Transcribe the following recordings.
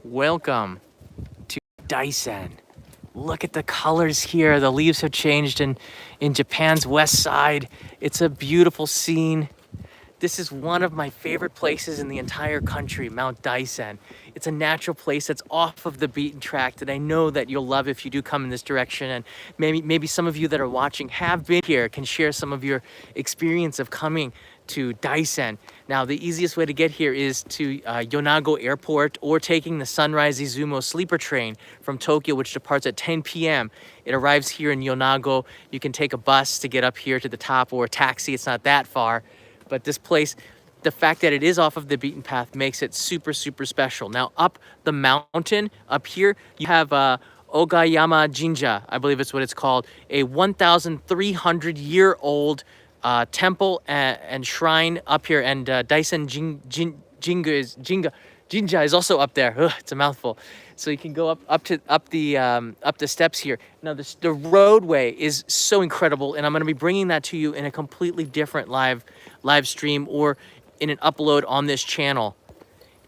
Welcome to Daisen. Look at the colors here. The leaves have changed in Japan's west side. It's a beautiful scene. This is one of my favorite places in the entire country, Mount Daisen. It's a natural place that's off of the beaten track that I know that you'll love if you do come in this direction. And maybe some of you that are watching have been here, can share some of your experience of coming to Daisen. Now, the easiest way to get here is to Yonago Airport or taking the Sunrise Izumo sleeper train from Tokyo, which departs at 10 p.m. It arrives here in Yonago. You can take a bus to get up here to the top or a taxi. It's not that far. But this place, the fact that it is off of the beaten path makes it super, super special. Now, up the mountain, up here, you have Ogayama Jinja, I believe it's what it's called, a 1,300-year-old temple and shrine up here. And Jinja is also up there. Ugh, it's a mouthful. So you can go up the steps here. Now the roadway is so incredible, and I'm going to be bringing that to you in a completely different live stream or in an upload on this channel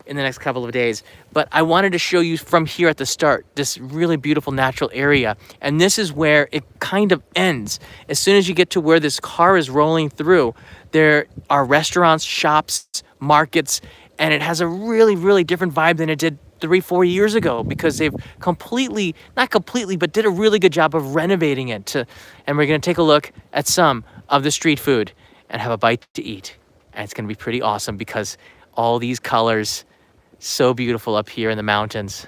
in the next couple of days. But I wanted to show you from here at the start this really beautiful natural area, and this is where it kind of ends. As soon as you get to where this car is rolling through, there are restaurants, shops, markets, and it has a really, really different vibe than it did 3-4 years ago, because they've not completely, but did a really good job of renovating it. And we're going to take a look at some of the street food and have a bite to eat. And it's going to be pretty awesome because all these colors, so beautiful up here in the mountains.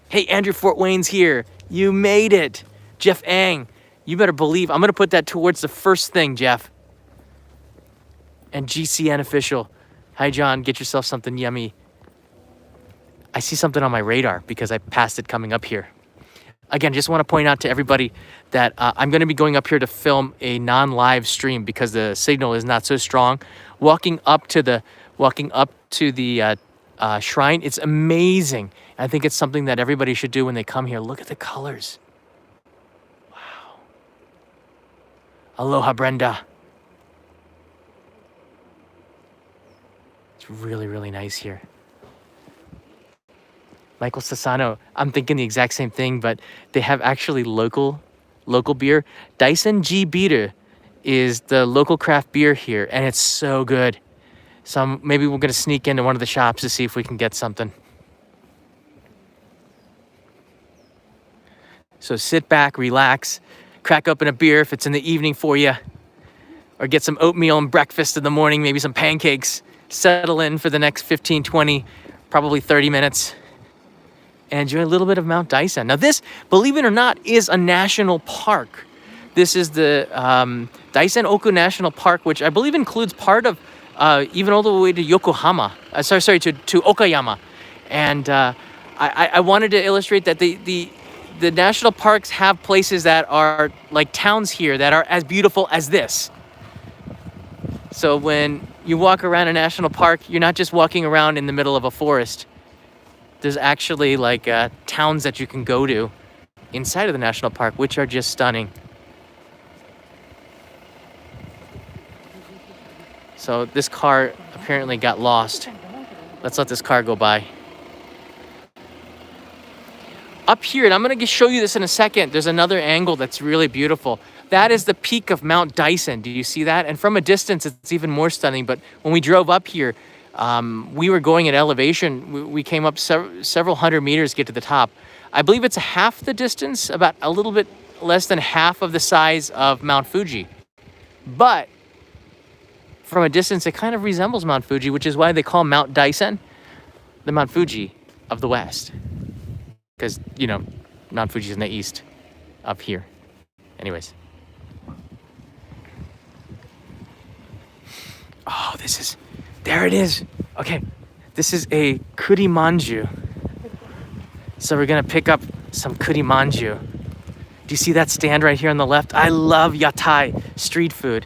Hey, Andrew Fort Wayne's here. You made it. Jeff Ang, you better believe. I'm going to put that towards the first thing, Jeff. And GCN official. Hi, John. Get yourself something yummy. I see something on my radar because I passed it coming up here. Again, just want to point out to everybody that I'm going to be going up here to film a non-live stream because the signal is not so strong. Walking up to the shrine, it's amazing. I think it's something that everybody should do when they come here. Look at the colors. Wow. Aloha, Brenda. It's really, really nice here. Michael Sassano, I'm thinking the exact same thing, but they have actually local beer. Daisen G Beer is the local craft beer here, and it's so good. So maybe we're gonna sneak into one of the shops to see if we can get something. So sit back, relax, crack open a beer if it's in the evening for you, or get some oatmeal and breakfast in the morning, maybe some pancakes. Settle in for the next 15, 20, probably 30 minutes. And enjoy a little bit of Mount Daisen. Now this, believe it or not, is a national park. This is the Daisen-Oki National Park, which I believe includes part of even all the way to Yokohama. To Okayama. And I wanted to illustrate that the national parks have places that are like towns here that are as beautiful as this. So when you walk around a national park, you're not just walking around in the middle of a forest. There's actually like towns that you can go to inside of the national park, which are just stunning. So this car apparently got lost. Let's let this car go by. Up here, and I'm going to show you this in a second, there's another angle that's really beautiful. That is the peak of Mount Daisen. Do you see that? And from a distance, it's even more stunning. But when we drove up here, we were going at elevation. We came up several hundred meters to get to the top. I believe it's half the distance, about a little bit less than half of the size of Mount Fuji. But from a distance, it kind of resembles Mount Fuji, which is why they call Mount Daisen the Mount Fuji of the West. Because, you know, Mount Fuji is in the east, up here. Anyways. Oh, there it is. Okay, this is a kuri manju. So we're gonna pick up some kuri manju. Do you see that stand right here on the left? I love yatai, street food.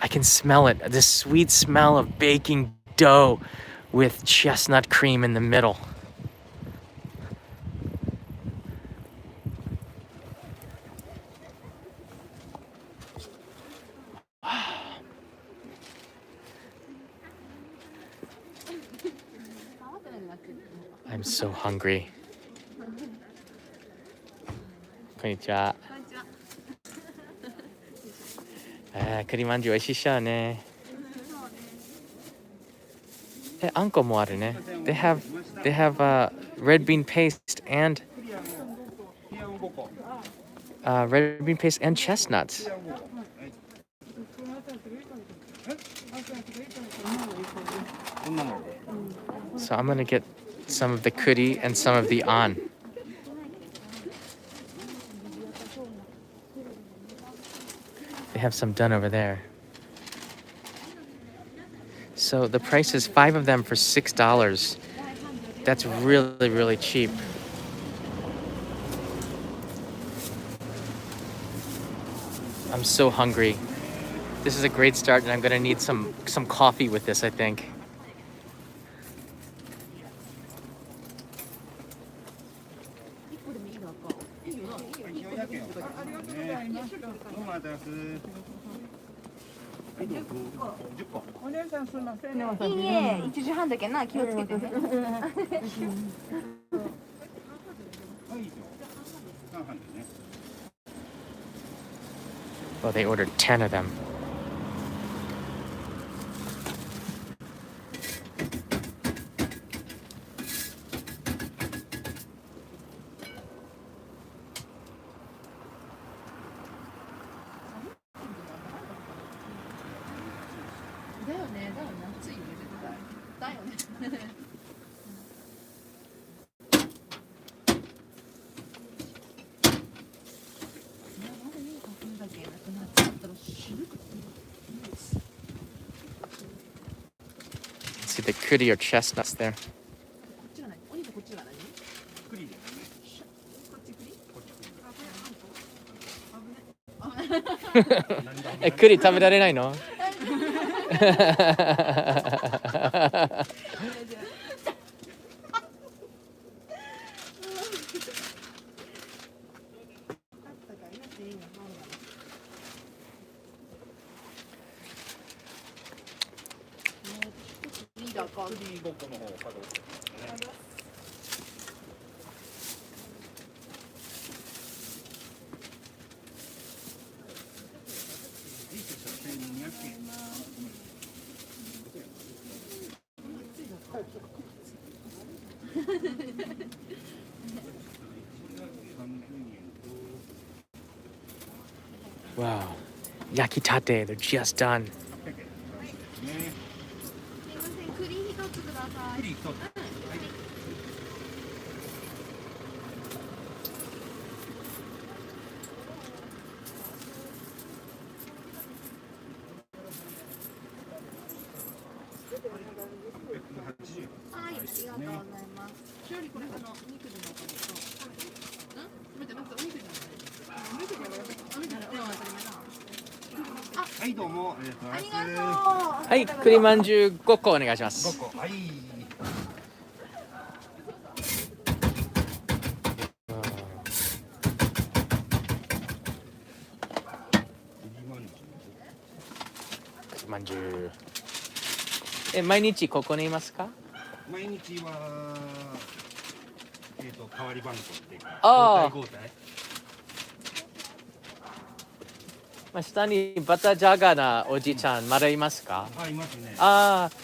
I can smell it, the sweet smell of baking dough with chestnut cream in the middle. so hungry. こんにちは。栗まんじゅう美味しそうね。あんこもあるね。They have red bean paste and red bean paste and chestnuts. So I'm gonna get some of the kuri and some of the an. They have some done over there. So the price is 5 of them for $6. That's really, really cheap. I'm so hungry. This is a great start, and I'm gonna need some coffee with this, I think. Well, they ordered 10 of them. See the kuri or chestnuts there. Kuri 食べられないの？Wow. Yakitate, they're just done. Hi, 栗まんじゅう5個お願いします。栗まんじゅう。毎日ここにいますか？毎日は代わり番号っていうか交代下にバタージャガーなおじいちゃんまだいますか？いますね。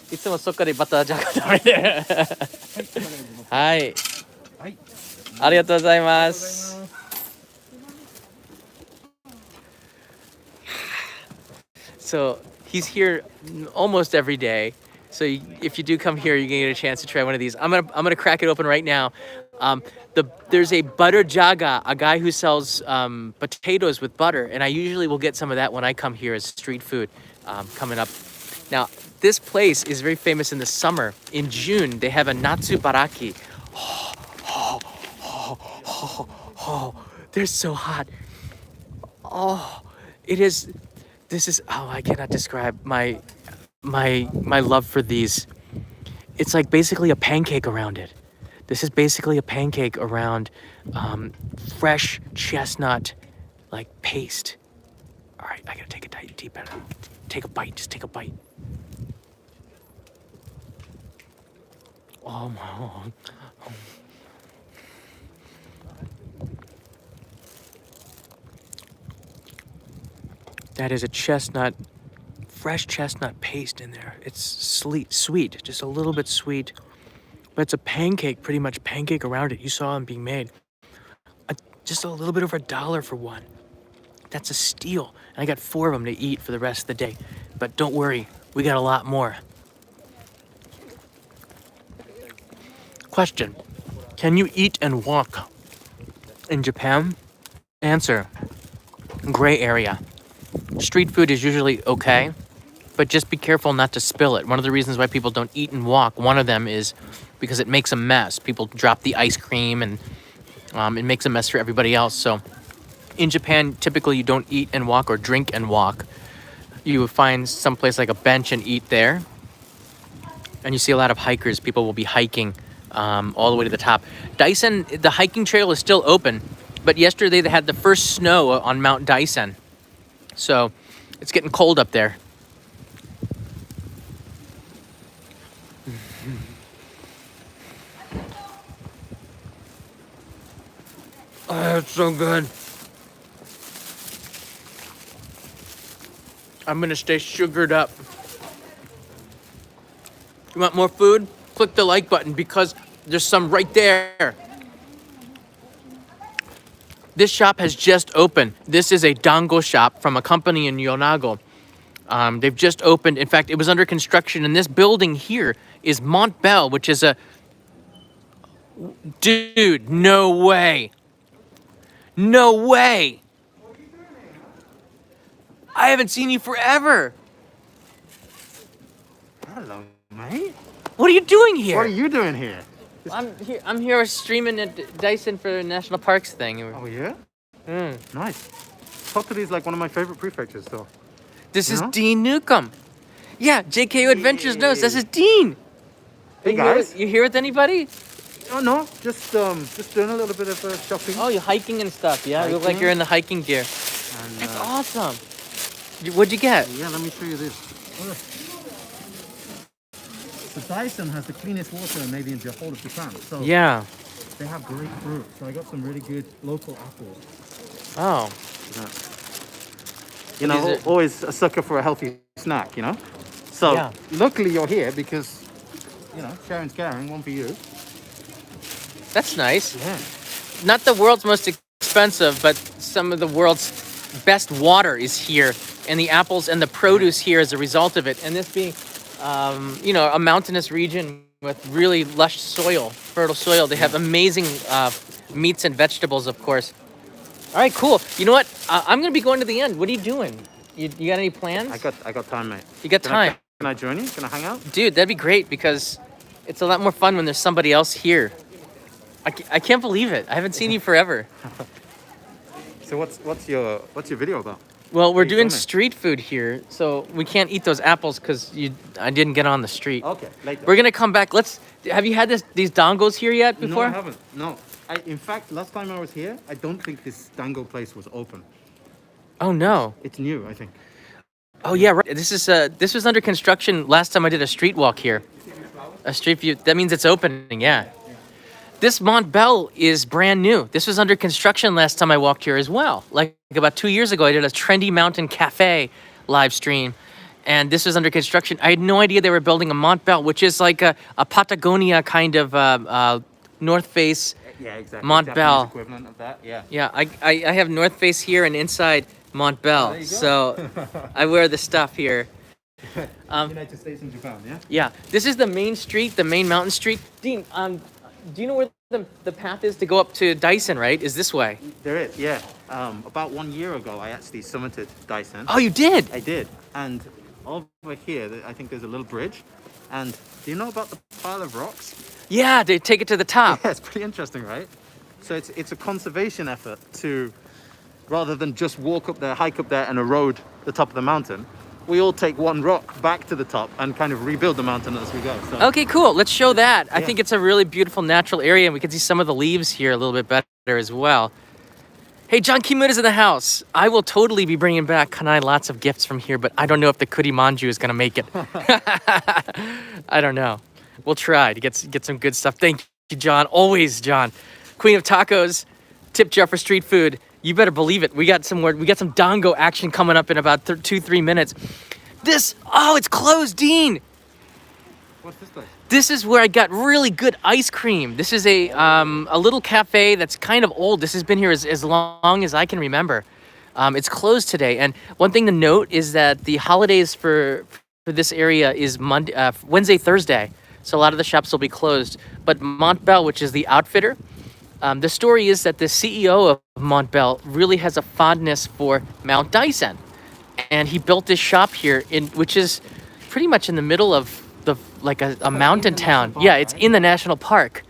いつもそこでバタージャガー食べて。はい。ありがとうございます。So he's here almost every day. So if you do come here, you're gonna get a chance to try one of these. I'm gonna crack it open right now. There's a butter jaga, a guy who sells potatoes with butter, and I usually will get some of that when I come here as street food coming up. Now, this place is very famous in the summer. In June, they have a natsu baraki. They're so hot. This is, I cannot describe my love for these. It's like basically a pancake around it. This is basically a pancake around fresh chestnut like paste. All right, I gotta take a deep bite. Take a bite, just take a bite. Oh my, That is a chestnut, fresh chestnut paste in there. It's sweet, just a little bit sweet. But it's a pancake, pretty much pancake around it. You saw them being made. Just a little bit over $1 for one. That's a steal. And I got 4 of them to eat for the rest of the day. But don't worry, we got a lot more. Question: can you eat and walk in Japan? Answer: gray area. Street food is usually okay, but just be careful not to spill it. One of the reasons why people don't eat and walk, one of them is because it makes a mess. People drop the ice cream and it makes a mess for everybody else. So in Japan, typically you don't eat and walk or drink and walk. You would find someplace like a bench and eat there. And you see a lot of hikers. People will be hiking all the way to the top. Daisen, the hiking trail is still open, but yesterday they had the first snow on Mount Daisen. So it's getting cold up there. Oh, it's so good. I'm gonna stay sugared up. You want more food? Click the like button because there's some right there. This shop has just opened. This is a dango shop from a company in Yonago. They've just opened. In fact, it was under construction. And this building here is Mont Bell, which is a... Dude, no way. No way. I haven't seen you forever. Hello, mate. What are you doing here? What are you doing here? I'm here streaming at Daisen for the National Parks thing. Oh, yeah? Mm. Nice. Totally is like one of my favorite prefectures, though. This is Yeah? Dean Newcomb. Yeah, JKO Adventures knows. This is Dean. Hey, guys. You here with anybody? Oh, no. Just doing a little bit of shopping. Oh, you're hiking and stuff. Yeah, you look like Hiking. you're in the hiking gear. And, That's awesome. What'd you get? Yeah, let me show you this. So Daisen has the cleanest water maybe in the whole of Japan. So Yeah. they have great fruit. So I got some really good local apples. Oh. Yeah. You know, These are- always a sucker for a healthy snack, you know? So Yeah. luckily you're here because, you know, sharing's caring, one for you. That's nice. Yeah. Not the world's most expensive, but some of the world's best water is here, and the apples and the produce here as a result of it. And this being, you know, a mountainous region with really lush soil, fertile soil. They have amazing meats and vegetables, of course. All right, cool. You know what? I'm gonna be going to the end. What are you doing? You got any plans? I got time, mate. You got time, Can I join you? Can I hang out? dude? That'd be great because it's a lot more fun when there's somebody else here. I can't believe it. I haven't seen you forever. So what's your video about? Well, we're What are you doing filming? street food here, so we can't eat those apples because I didn't get on the street. Okay, later. We're gonna come back. Have you had these dongos here yet before? No, I haven't. No. In fact, last time I was here, I don't think this dango place was open. Oh no. It's new, I think. Oh yeah, right. This was under construction last time I did a street walk here. A street view. That means it's opening. Yeah. This Mont Bell is brand new. This was under construction last time I walked here as well. Like about 2 years ago, I did a trendy mountain cafe live stream, and this was under construction. I had no idea they were building a Mont Bell, which is like a Patagonia kind of North Face. Yeah, exactly. Mont Japanese Bell. equivalent of that, yeah. Yeah, I have North Face here and inside Mont Bell, there you go. so I wear the stuff here. United States and Japan, yeah? Yeah, this is the main street, the main mountain street. Dean, do you know where the path is to go up to Daisen, right? Is this way? There is, yeah. About 1 year ago, I actually summited Daisen. Oh, you did? I did. And over here, I think there's a little bridge. And do you know about the pile of rocks? Yeah, they take it to the top. Yeah, it's pretty interesting, right? So it's a conservation effort to, rather than just walk up there, hike up there and erode the top of the mountain, we all take one rock back to the top and kind of rebuild the mountain as we go. So Okay, cool. Let's show that. I Yeah. think it's a really beautiful natural area, and we can see some of the leaves here a little bit better as well. Hey, John Kimura's in the house. I will totally be bringing back Kanai lots of gifts from here, but I don't know if the Kuri Manju is going to make it. I don't know. We'll try to get some good stuff. Thank you, John. Always, John. Queen of tacos, Tip Jar for street food. You better believe it. We got some dongo action coming up in about 2-3 minutes. It's closed, Dean. What's this place? This is where I got really good ice cream. This is a little cafe that's kind of old. This has been here as long as I can remember. It's closed today. And one thing to note is that the holidays for this area is Wednesday, Thursday. So a lot of the shops will be closed. But Montbell, which is the outfitter, the story is that the CEO of Montbell really has a fondness for Mount Daisen. And he built this shop here, which is pretty much in the middle of a mountain town. Yeah, it's in the national park.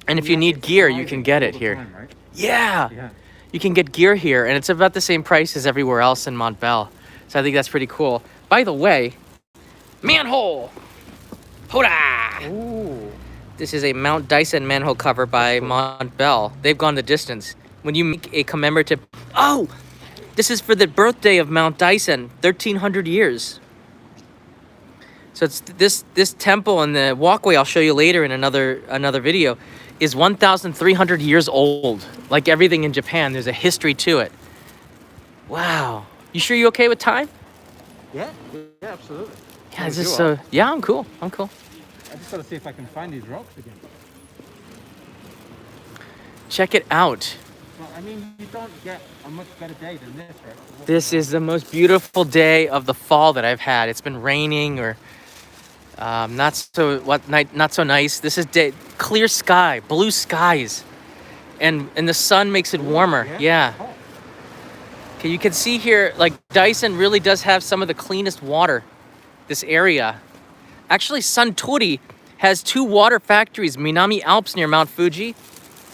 And if you need gear, you can get it here. Yeah. You can get gear here, and it's about the same price as everywhere else in Montbell. So I think that's pretty cool. By the way, manhole! Hoda! Ooh. This is a Mount Daisen manhole cover by Montbell. They've gone the distance. When you make a commemorative... Oh! This is for the birthday of Mount Daisen, 1,300 years. So it's this temple and the walkway I'll show you later in another video is 1,300 years old. Like everything in Japan, there's a history to it. Wow. You sure you're okay with time? Yeah, absolutely. Yeah, is this so... Yeah, I'm cool. I just gotta see if I can find these rocks again. Check it out. Well, I mean, you don't get a much better day than this, right? This is the most beautiful day of the fall that I've had. It's been raining or not so nice. This is clear sky, blue skies, and the sun makes it warmer. Yeah. Okay, you can see here, like Daisen really does have some of the cleanest water. This area, actually, Suntory has 2 water factories: Minami Alps near Mount Fuji,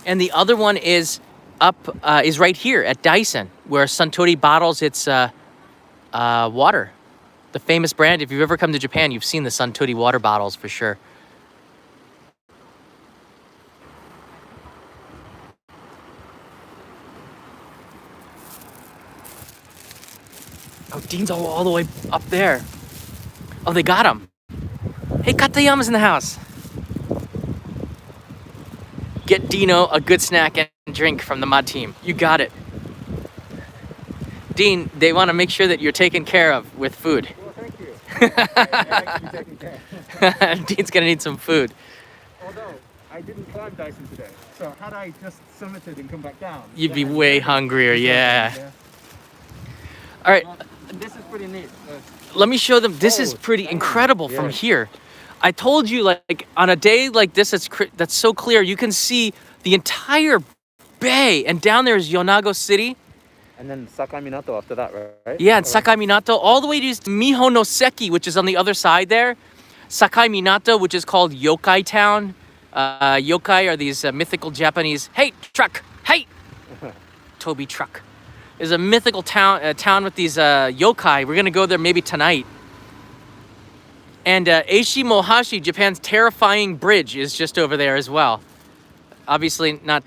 and the other one is right here at Daisen, where Suntory bottles its water. The famous brand. If you've ever come to Japan, you've seen the Suntory water bottles for sure. Oh, Dean's all the way up there. Oh, they got him. Hey, Katayama's in the house. Get Dino a good snack and drink from the mod team. You got it. Dean, they want to make sure that you're taken care of with food. Well, thank you. I can be taken care of. Dean's going to need some food. Although, I didn't climb Daisen today. So had I just summited and come back down... You'd be way hungrier, yeah. All right. This is pretty neat. Let me show them. This is pretty incredible from here. I told you, like on a day like this that's so clear, you can see the entire bay. And down there is Yonago City. And then Sakai Minato after that, right? Yeah, and Sakai Minato, all the way to Miho no Seki, which is on the other side there. Sakai Minato, which is called Yokai Town. Yokai are these mythical Japanese... Hey, truck! Hey! Toby truck. Is a mythical town with these yokai. We're going to go there maybe tonight. And Eishi Mohashi, Japan's terrifying bridge, is just over there as well. Obviously not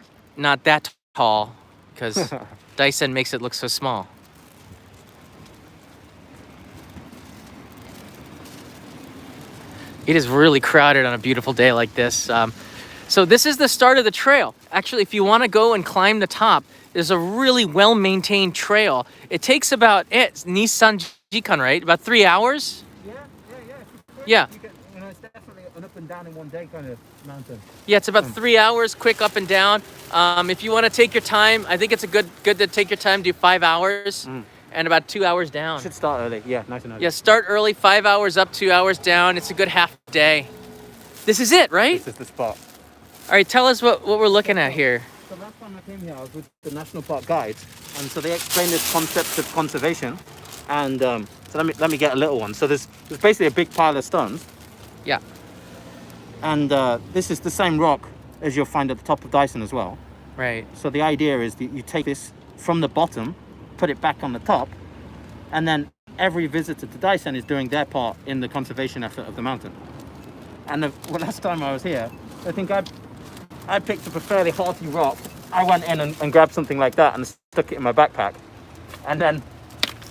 that tall, because Daisen makes it look so small. It is really crowded on a beautiful day like this. So this is the start of the trail. Actually, if you want to go and climb the top, there's a really well-maintained trail. It takes about, it's Nissan Jikan, right? About 3 hours? Yeah. It's definitely an up and down in one day kind of mountain. Yeah, it's about 3 hours, quick up and down. If you want to take your time, I think it's good to take your time, do 5 hours and about 2 hours down. Should start early, yeah, nice and early. Yeah, start early, 5 hours up, 2 hours down. It's a good half day. This is it, right? This is the spot. All right, tell us what we're looking at here. So last time I came here, I was with the National Park guides, and so they explained this concept of conservation. And so let me get a little one. So there's basically a big pile of stones. Yeah. And this is the same rock as you'll find at the top of Daisen as well. Right. So the idea is that you take this from the bottom, put it back on the top, and then every visitor to Daisen is doing their part in the conservation effort of the mountain. And the last time I was here, I think I picked up a fairly hearty rock. I went in and grabbed something like that and stuck it in my backpack. And then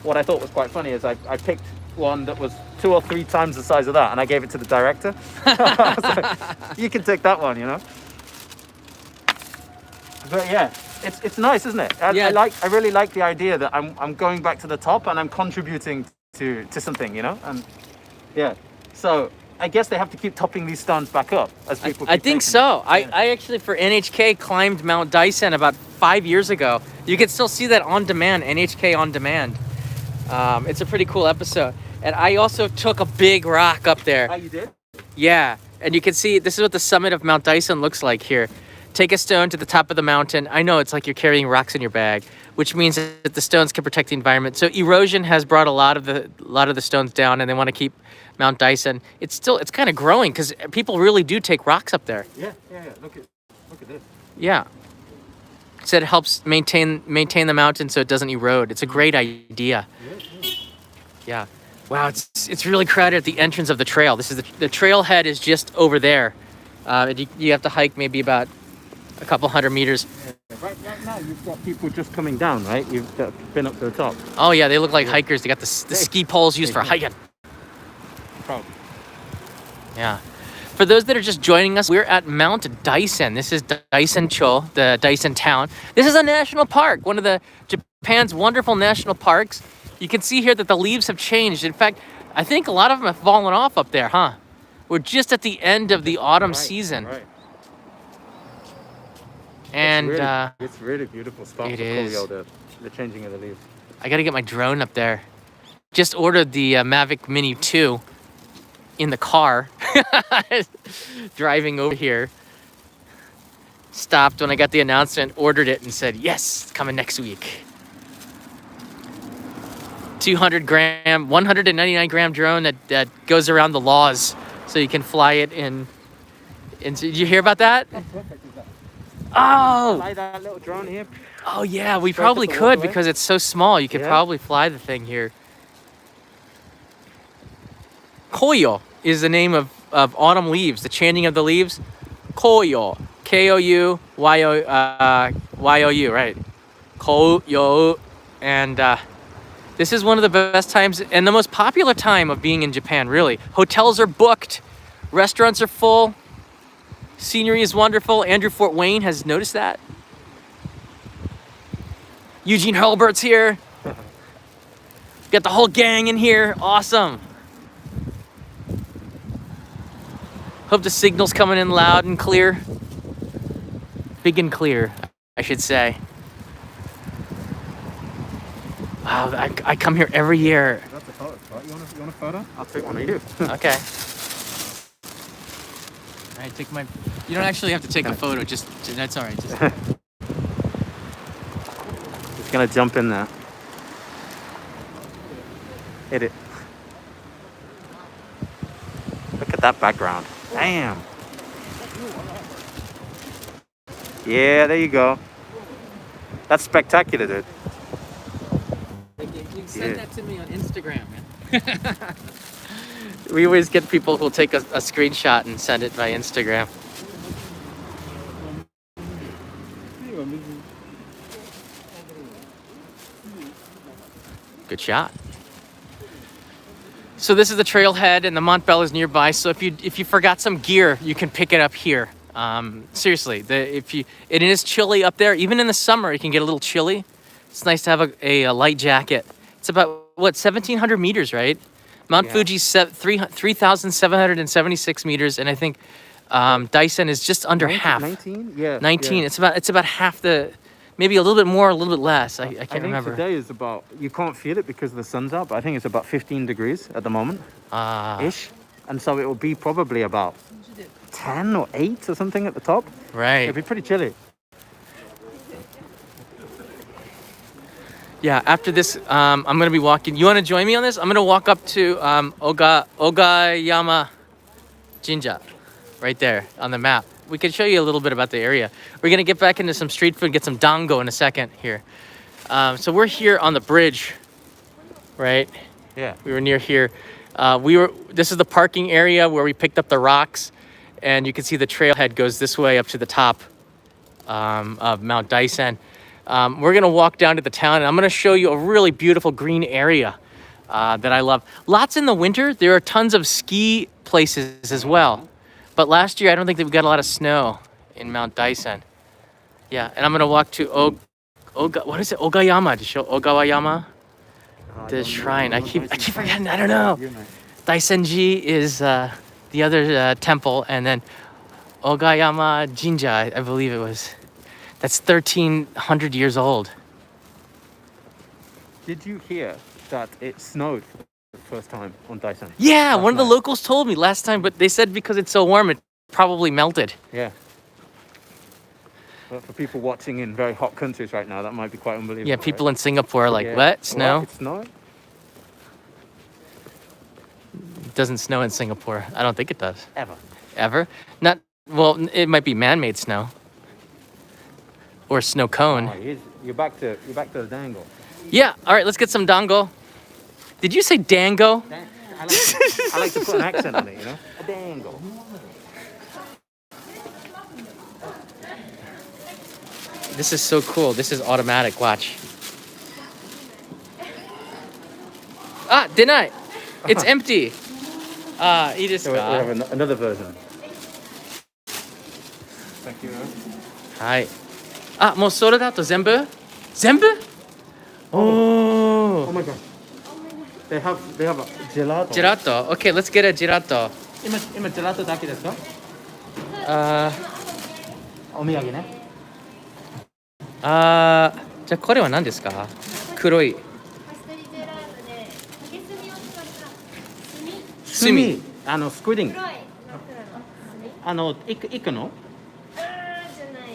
what I thought was quite funny is I picked one that was 2 or 3 times the size of that, and I gave it to the director. So, you can take that one, you know. But yeah, it's nice, isn't it? Yeah. I really like the idea that I'm going back to the top and I'm contributing to something, you know. And yeah, so I guess they have to keep topping these stones back up as people. I think so. Yeah. I actually, for NHK, climbed Mount Daisen about 5 years ago. You can still see that on demand, NHK on demand. It's a pretty cool episode. And I also took a big rock up there. Oh, you did? Yeah, and you can see, this is what the summit of Mount Daisen looks like here. Take a stone to the top of the mountain. I know it's like you're carrying rocks in your bag, which means that the stones can protect the environment. So erosion has brought a lot of the stones down, and they want to keep Mount Daisen. It's kind of growing because people really do take rocks up there. Yeah. Look at this. Yeah. Said it helps maintain the mountain so it doesn't erode. It's a great idea. Yeah. Wow, it's really crowded at the entrance of the trail. This is the trailhead is just over there. You have to hike maybe about a couple hundred meters. Yeah. Right now, you've got people just coming down, right? You've been up to the top. Oh yeah, they look like hikers. They got the ski poles used for hiking. Proud. Yeah. For those that are just joining us, we're at Mount Daisen. This is Daisen-cho, the Daisen town. This is a national park, one of Japan's wonderful national parks. You can see here that the leaves have changed. In fact, I think a lot of them have fallen off up there, huh? We're just at the end of the autumn season. Right. And it's really beautiful spot. It for is. Coolio, the changing of the leaves. I gotta get my drone up there. Just ordered the Mavic Mini 2 in the car. Driving over here. Stopped when I got the announcement, ordered it, and said, yes, it's coming next week. 200 gram, 199 gram drone that goes around the laws, so you can fly it in. Did you hear about that? How perfect is that? Oh! Fly that little drone here. Oh yeah, we Straight probably up the could waterway. because it's so small. You could Yeah. probably fly the thing here. Koyo is the name of autumn leaves, the chanting of the leaves. Koyo, Kouyou, right? Koyo, and this is one of the best times and the most popular time of being in Japan, really. Hotels are booked, restaurants are full, scenery is wonderful. Andrew Fort Wayne has noticed that. Eugene Hurlbert's here. Got the whole gang in here. Awesome. Hope the signal's coming in loud and clear. Big and clear, I should say. Wow, I come here every year. That's a photo spot. You want a photo? I'll take one of you. Okay. All right, take my. You don't actually have to take a photo. Just that's all right. Just. Just gonna jump in there. Hit it. Look at that background. Damn. Yeah, there you go. That's spectacular, dude. You can send Yeah. that to me on Instagram, man. We always get people who'll take a screenshot and send it by Instagram. Good shot. So this is the trailhead, and the Mont Bell is nearby. So if you forgot some gear, you can pick it up here. Seriously, it is chilly up there. Even in the summer, it can get a little chilly. It's nice to have a light jacket. It's about what 1,700 meters, right? Mount Fuji's 3,776 meters, and I think Daisen is just under half. 19? Yeah. 19. Yeah. It's about half the, maybe a little bit more, a little bit less. I can't think remember. Today is about, you can't feel it because the sun's up, but I think it's about 15 degrees at the moment. Ish. And so it will be probably about 10 or 8 or something at the top. Right. It'll be pretty chilly. Yeah, after this, I'm going to be walking. You want to join me on this? I'm going to walk up to Ogayama Jinja, right there on the map. We can show you a little bit about the area. We're going to get back into some street food, get some dango in a second here. So we're here on the bridge, right? Yeah. We were near here. This is the parking area where we picked up the rocks, and you can see the trailhead goes this way up to the top of Mount Daisen. We're gonna walk down to the town, and I'm gonna show you a really beautiful green area. that I love. Lots in the winter. There are tons of ski places as well. But last year, I don't think that we got a lot of snow in Mount Daisen. Yeah, and I'm gonna walk to what is it? Ogayama to show Ogawayama, the shrine. I keep forgetting. I don't know. Daisenji is the other temple, and then Ogayama Jinja, I believe it was. That's 1,300 years old. Did you hear that it snowed for the first time on Daisen? Yeah, Last one of the night. locals told me last time, but they said because it's so warm, it probably melted. Yeah. But for people watching in very hot countries right now, that might be quite unbelievable. Yeah, people right? in Singapore are like, Yeah. what? Snow? What? It's snowing? It doesn't snow in Singapore. I don't think it does. Ever. Ever? Not, well, it might be man-made snow. Or snow cone. Oh, you're back to the dangle. Yeah, all right, let's get some dango. Did you say dango? I like to put an accent on it, you know? A dangle. This is so cool. This is automatic, watch. Ah, deny. It's empty. Iいです So we か? have another version. Thank you. はい。あ、もうそれだと全部？全部？ Oh Oh. my god. They have a gelato. Gelato. Okay, let's get a gelato. 今ジェラートだけですか？お土産ね。じゃあこれは何ですか？黒い。パストリジェラートで竹炭を使った炭炭。スクイディング。黒いのイカの？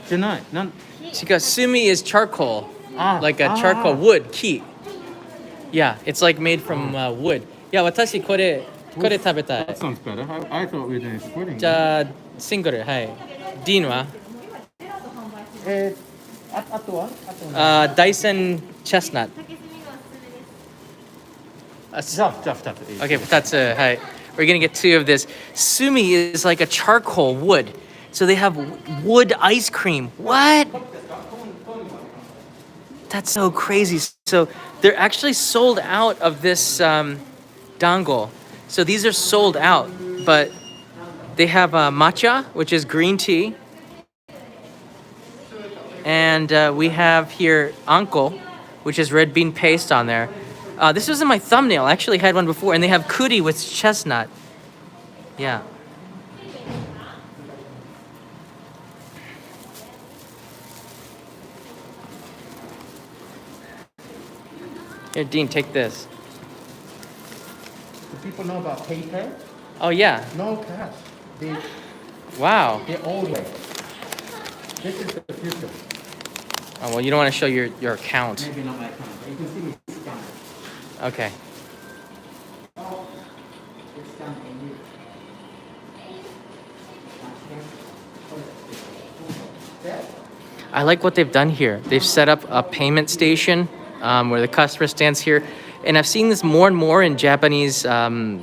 じゃないじゃない。違う、炭 is charcoal. Like a charcoal Ah. wood, key. Yeah, it's like made from wood. いや、私これ食べたい。 That sounds better. I thought we were doing squid. じゃあ、シングル、はい。ディーンはあとは？ダイセンチェスナット。竹炭がおすすめですじゃあ2つ。Okay, 2つ、はい。We're gonna get 2 of this. Sumi is like a charcoal wood. So they have wood ice cream. What? That's so crazy. So they're actually sold out of this dango. So these are sold out, but they have matcha, which is green tea. And we have here anko, which is red bean paste on there. This was in my thumbnail. I actually had one before. And they have kuri with chestnut. Yeah. Here, Dean, take this. Do people know about PayPay? Oh, yeah. No cash. Wow. The old way. This is the future. Oh, well, you don't want to show your account. Maybe not my account, but you can see me scan it. Okay. It's scanned in you. I like what they've done here. They've set up a payment station where the customer stands here. And I've seen this more and more in Japanese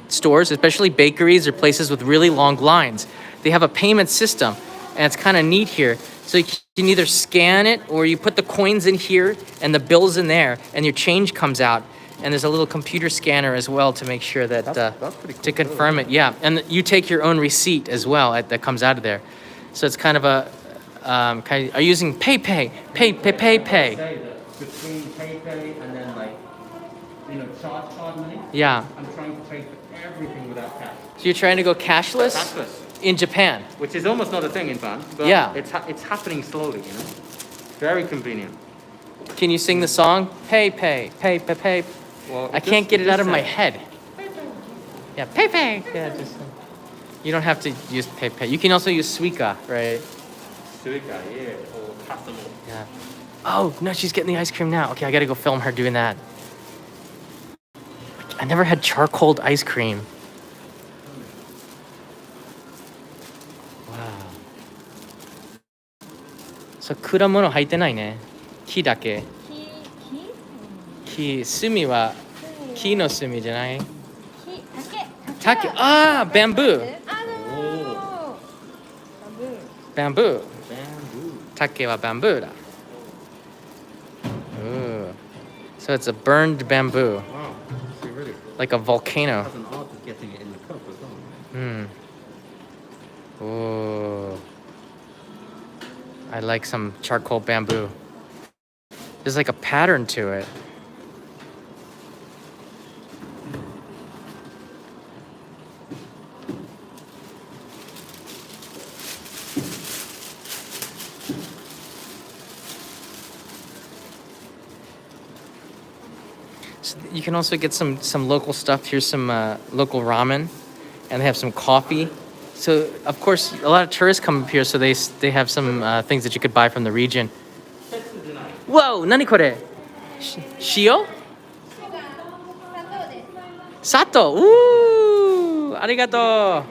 stores, especially bakeries or places with really long lines. They have a payment system, and it's kind of neat here. So you can either scan it or you put the coins in here and the bill's in there, and your change comes out. And there's a little computer scanner as well to make sure that That's pretty cool to confirm it. Yeah, and you take your own receipt as well that comes out of there. So it's kind of a are you using PayPay? Pay. Say that between PayPay and then charge card money. Yeah. I'm trying to pay for everything without cash. So you're trying to go cashless Cashless. in Japan. Which is almost not a thing in Japan, but Yeah. it's happening slowly, you know. Very convenient. Can you sing the song? Pay. Well, I can't get it out of my said- head. Yeah, pay. Yeah, just you don't have to use pay. You can also use Suica, right? Suica, yeah, or Capital. Yeah. Oh no, she's getting the ice cream now. Okay, I gotta go film her doing that. I never had charcoal ice cream. Wow. So 果物入ってないね。木だけ。木、炭は木の炭じゃない？竹。ああ、bamboo。bamboo。竹は bamboo だ。Ooh. So it's a burned bamboo. Wow, see, really. like a volcano. Has an art of getting it in the cup as well. Oh, I like some charcoal bamboo. There's like a pattern to it. So you can also get some local stuff. Here's some local ramen, and they have some coffee. So of course, a lot of tourists come up here, so they have some things that you could buy from the region. Whoa, nani kore? Shio? 砂糖です。 Sato. Ooh, arigato.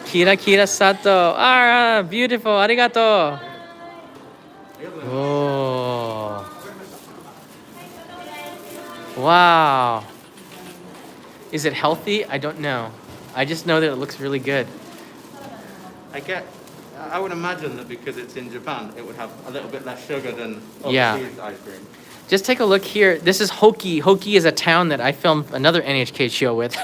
Kira kira sato. Ah, beautiful. Arigato. Oh. Wow. Is it healthy? I don't know. I just know that it looks really good. I would imagine that because it's in Japan, it would have a little bit less sugar than Yeah. overseas ice cream. Just take a look here. This is Hoki. Hoki is a town that I filmed another NHK show with.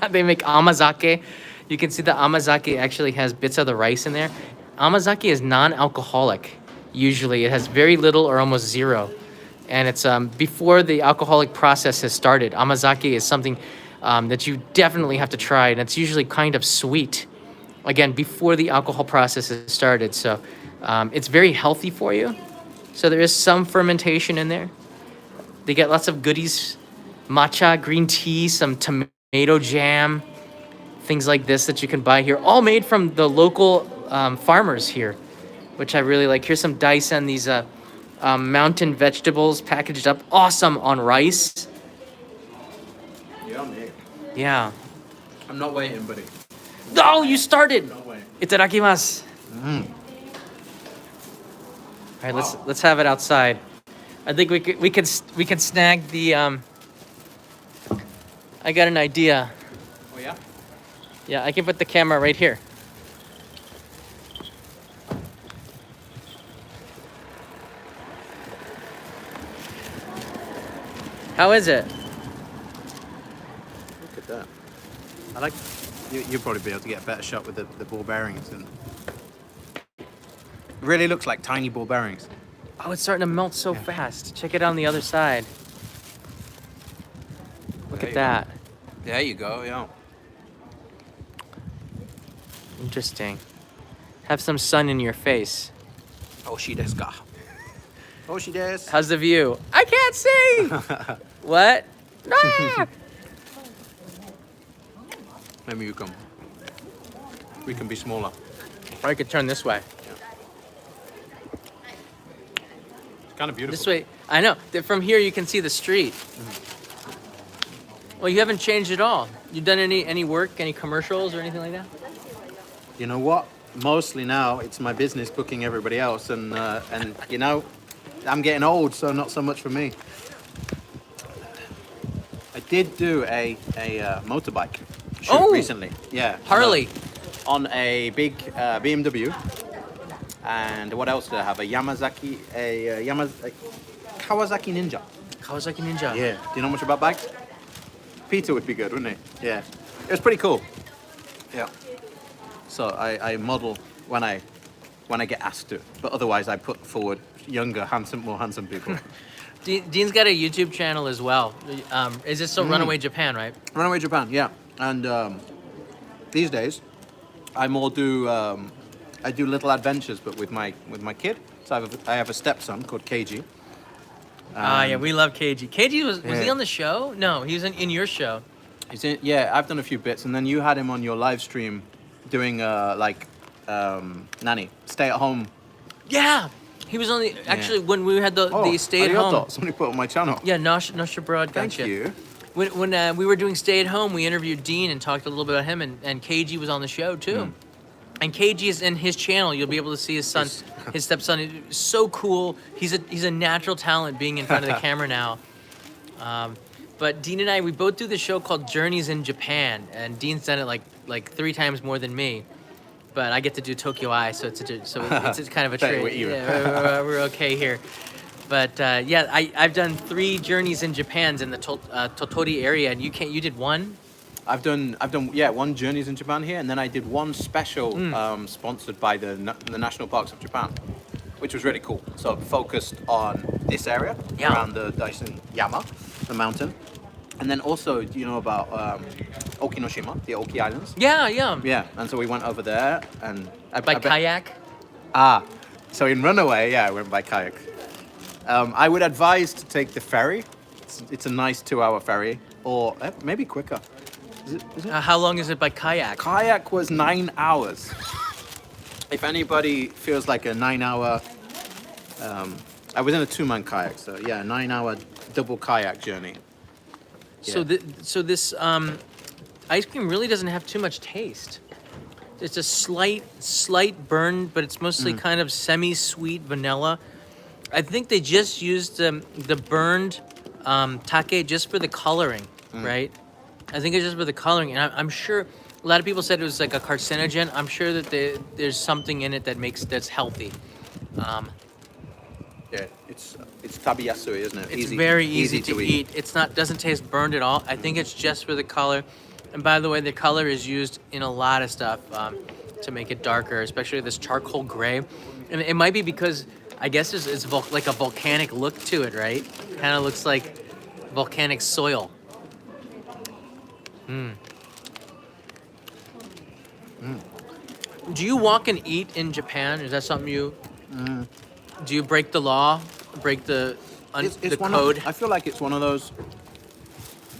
They make amazake. You can see the amazake actually has bits of the rice in there. Amazake is non-alcoholic. Usually it has very little or almost zero. And it's before the alcoholic process has started. Amazake is something that you definitely have to try. And it's usually kind of sweet. Again, before the alcohol process has started. So it's very healthy for you. So there is some fermentation in there. They get lots of goodies, matcha, green tea, some tomato jam, things like this that you can buy here, all made from the local farmers here, which I really like. Here's some Daisen, these mountain vegetables packaged up, awesome on rice. Yummy. Yeah. I'm not waiting, buddy. Oh, you started. Not waiting. Itadakimasu. All right, let's have it outside. I think we could snag the. I got an idea. Oh yeah. Yeah, I can put the camera right here. How is it? Look at that. I like. You'll probably be able to get a better shot with the ball bearings, and it really looks like tiny ball bearings. Oh, it's starting to melt so fast. Check it on the other side. Look There at you go. that. There you go. Yeah. Interesting. Have some sun in your face. Oshi desu ka? Oshi desu. How's the view? I can't see. What? Ah! Maybe you can. We can be smaller. Or I could turn this way. It's kind of beautiful. This way. I know. From here you can see the street. Well, you haven't changed at all. You done any work, any commercials or anything like that? You know what? Mostly now it's my business booking everybody else, and you know, I'm getting old, so not so much for me. I did do a motorbike shoot recently. Yeah. Harley. On a big BMW. And what else did I have? A Kawasaki Ninja. Kawasaki Ninja. Yeah. Do you know much about bikes? Peter would be good, wouldn't he? Yeah. It was pretty cool. Yeah. So I model when I get asked to, but otherwise I put forward younger, more handsome people. Dean's got a YouTube channel as well. Is this still Runaway Japan, right? Runaway Japan, yeah. And these days, I more do I do little adventures, but with my kid. So I have a stepson called KG. Yeah, we love KG. KG was he Yeah. on the show? No, he was in your show. He's in, yeah, I've done a few bits, and then you had him on your live stream doing nanny, stay at home. Yeah, he was on the actually when we had the stay at arigato. home. Somebody put it on my channel. Yeah, Nosh Broad. Thank Gotcha. you. When we were doing Stay at Home, we interviewed Dean and talked a little bit about him, and KG was on the show too. And KG is in his channel. You'll be able to see his son, his stepson. He's so cool. He's a natural talent being in front of the camera now. But Dean and I, we both do this show called Journeys in Japan, and Dean's done it like 3 times more than me. But I get to do Tokyo Eye, so it's kind of a Bet treat. we're even. Yeah, we're okay here. But yeah, I've done 3 journeys in Japan's in the Totori area, and you did one. I've done yeah, one journeys in Japan here, and then I did one special sponsored by the national parks of Japan, which was really cool. So focused on this area Yeah. around the Daisen Yama, the mountain, and then also you know about Okinoshima, the Oki Islands. Yeah, yeah. Yeah, and so we went over there and By kayak. So in Runaway, yeah, I went by kayak. I would advise to take the ferry. It's a nice 2-hour ferry, or maybe quicker. Is it? How long is it by kayak? Kayak was 9 hours. If anybody feels like a 9-hour, I was in a 2-man kayak, so yeah, 9-hour double kayak journey. So Yeah. this ice cream really doesn't have too much taste. It's a slight burn, but it's mostly kind of semi-sweet vanilla. I think they just used the burned take just for the coloring, right? I think it's just for the coloring, and I'm sure a lot of people said it was like a carcinogen. I'm sure that there's something in it that's healthy. Yeah, it's tabiyasui, isn't it? It's very easy to eat. It's not doesn't taste burned at all. I think it's just for the color. And by the way, the color is used in a lot of stuff to make it darker, especially this charcoal gray. And it might be because I guess it's like a volcanic look to it, right? Kind of looks like volcanic soil. Do you walk and eat in Japan? Is that something you? Do you break the law? Break the the code? I feel like it's one of those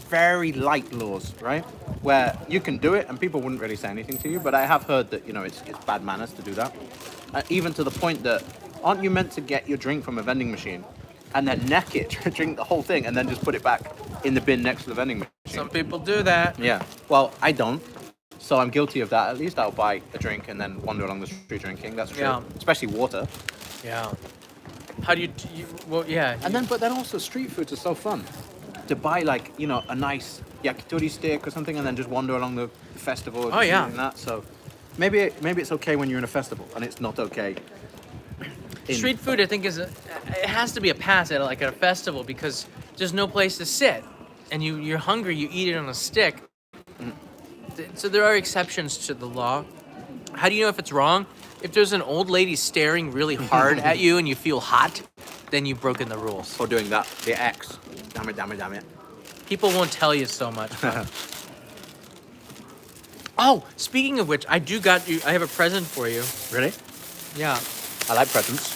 very light laws, right? Where you can do it and people wouldn't really say anything to you, but I have heard that, you know, it's bad manners to do that. Even to the point that, aren't you meant to get your drink from a vending machine and then neck it, drink the whole thing, and then just put it back in the bin next to the vending machine? Some people do that. Yeah. Well, I don't. So I'm guilty of that. At least I'll buy a drink and then wander along the street drinking. That's true. Yeah. Especially water. Yeah. How do you well, yeah. But then also street foods are so fun. To buy like, you know, a nice yakitori stick or something and then just wander along the festival. Oh, yeah. And that. So maybe it's okay when you're in a festival and it's not okay. Street food, I think, it has to be a pass at like at a festival because there's no place to sit, and you're hungry, you eat it on a stick. So there are exceptions to the law. How do you know if it's wrong? If there's an old lady staring really hard at you and you feel hot, then you've broken the rules. For doing that, the X. Damn it. People won't tell you so much. Oh, speaking of which, I have a present for you. Really? Yeah. I like presents.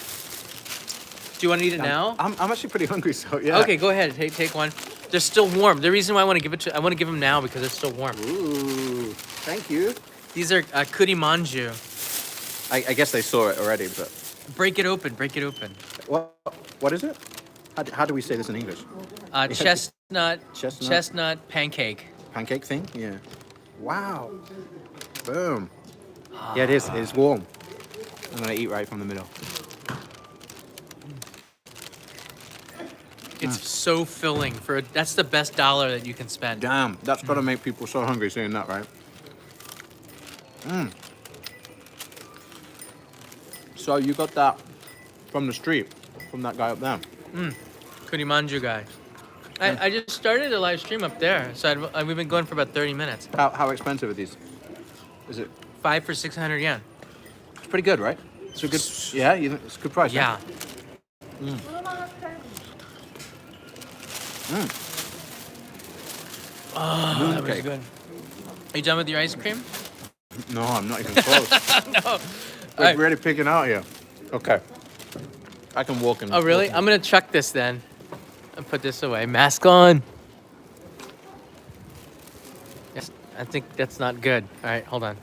Do you want to eat it now? I'm actually pretty hungry, so yeah. Okay, go ahead. Take one. They're still warm. The reason why I want to give them now because it's still warm. Ooh, thank you. These are kurimanju. I guess they saw it already, but... Break it open. What is it? How do we say this in English? Chestnut pancake. Pancake thing? Yeah. Wow. Boom. Yeah, it is. It's warm. I'm going to eat right from the middle. It's so filling. That's the best dollar that you can spend. Damn, that's got to make people so hungry seeing that, right? So you got that from the street, from that guy up there? Kurimanju guy. I just started a live stream up there, so we've been going for about 30 minutes. How expensive are these? Is it? 5 for 600 yen. It's pretty good, right? It's a good. Yeah, it's a good price. Yeah. Right? Oh, that was good. Are you done with your ice cream? No, I'm not even close. No. We're really picking out here. Okay. I can walk in. Oh, really? I'm going to chuck this then. And put this away. Mask on. Yes, I think that's not good. All right, hold on.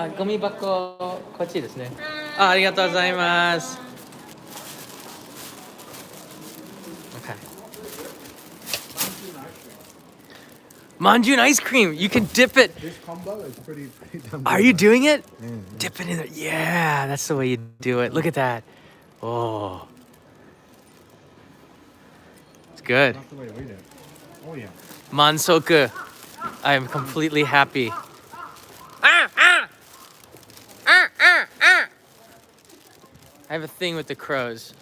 Ah, ゴミ箱こっちですね。ありがとうございます。Okay. Manjun ice cream. You can dip it. This combo is pretty damn Are good, you man. doing it? Yeah. Dip it in there. Yeah, that's the way you do it. Look at that. Oh. It's good. That's the way to read it. Oh yeah. Mansoku. I am completely happy. Ah, ah! Ah, ah, ah! I have a thing with the crows.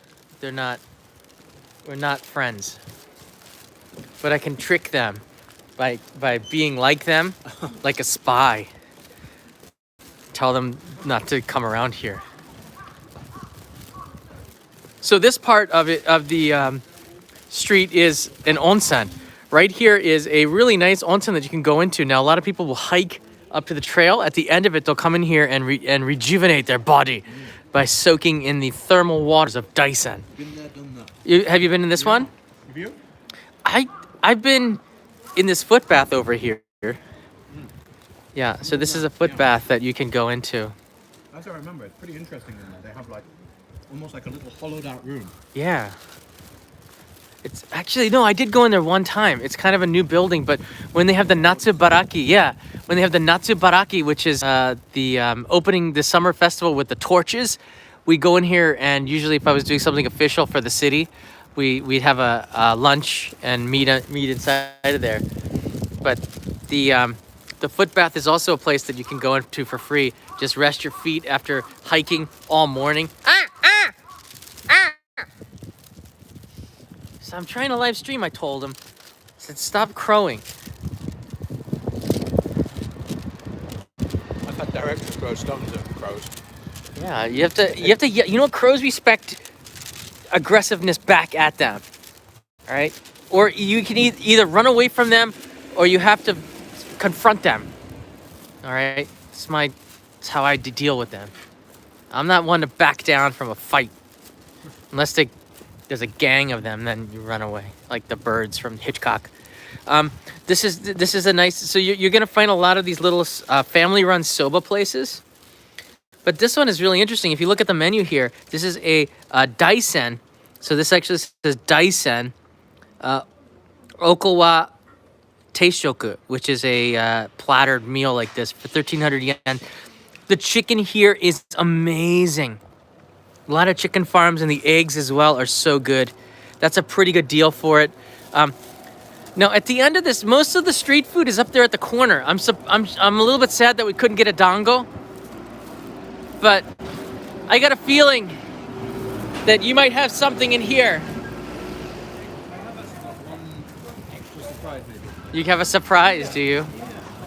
We're not friends. But I can trick them by being like them, like a spy. Tell them not to come around here. So this part of the street is an onsen. Right here is a really nice onsen that you can go into. Now a lot of people will hike up to the trail. At the end of it, they'll come in here and rejuvenate their body by soaking in the thermal waters of Daisen. Been there, done that. Have you been in this one? Have you? I've been in this foot bath over here. Yeah, so this is a foot bath that you can go into. As I remember, it's pretty interesting in there. They have like almost like a little hollowed out room. Yeah. It's actually, no, I did go in there one time. It's kind of a new building, but when they have the Natsubaraki, when they have the Natsubaraki, which is opening the summer festival with the torches, we go in here, and usually if I was doing something official for the city, we'd have a lunch and meet inside of there. But the foot bath is also a place that you can go into for free. Just rest your feet after hiking all morning. So I'm trying to live stream, I told him. I said, stop crowing. I've had directors throw stones at crows. Yeah, you know, crows respect aggressiveness back at them. All right? Or you can either run away from them or you have to confront them. All right? It's how I deal with them. I'm not one to back down from a fight. Unless there's a gang of them, then you run away, like the birds from Hitchcock. This is a nice. So you're gonna find a lot of these little family-run soba places, but this one is really interesting. If you look at the menu here, this is a Daisen. So this actually says Daisen Okawa Teishoku, which is a plattered meal like this for 1,300 yen. The chicken here is amazing. A lot of chicken farms, and the eggs as well are so good. That's a pretty good deal for it. Now at the end of this, most of the street food is up there at the corner. I'm a little bit sad that we couldn't get a dango, but I got a feeling that you might have something in here. I have actually got one extra surprise maybe. You have a surprise, do you?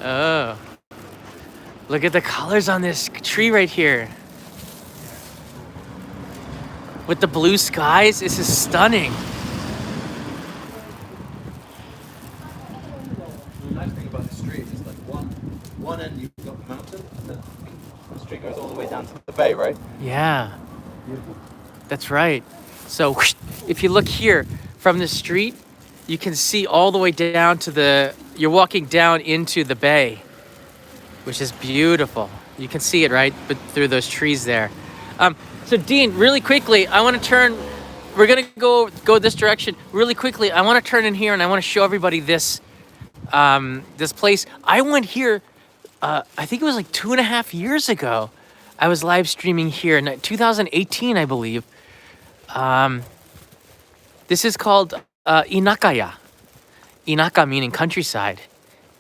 Oh, look at the colors on this tree right here. With the blue skies, this is stunning. The nice thing about the street is like one end you've got the mountain, and then the street goes all the way down to the bay, right? Yeah, that's right. So if you look here from the street, you can see all the way down to you're walking down into the bay, which is beautiful. You can see it, right? But through those trees there. So Dean, really quickly, I want to turn. We're gonna go this direction really quickly. I want to turn in here, and I want to show everybody this this place. I went here. I think it was like 2.5 years ago. I was live streaming here in 2018, I believe. This is called Inakaya. Inaka meaning countryside.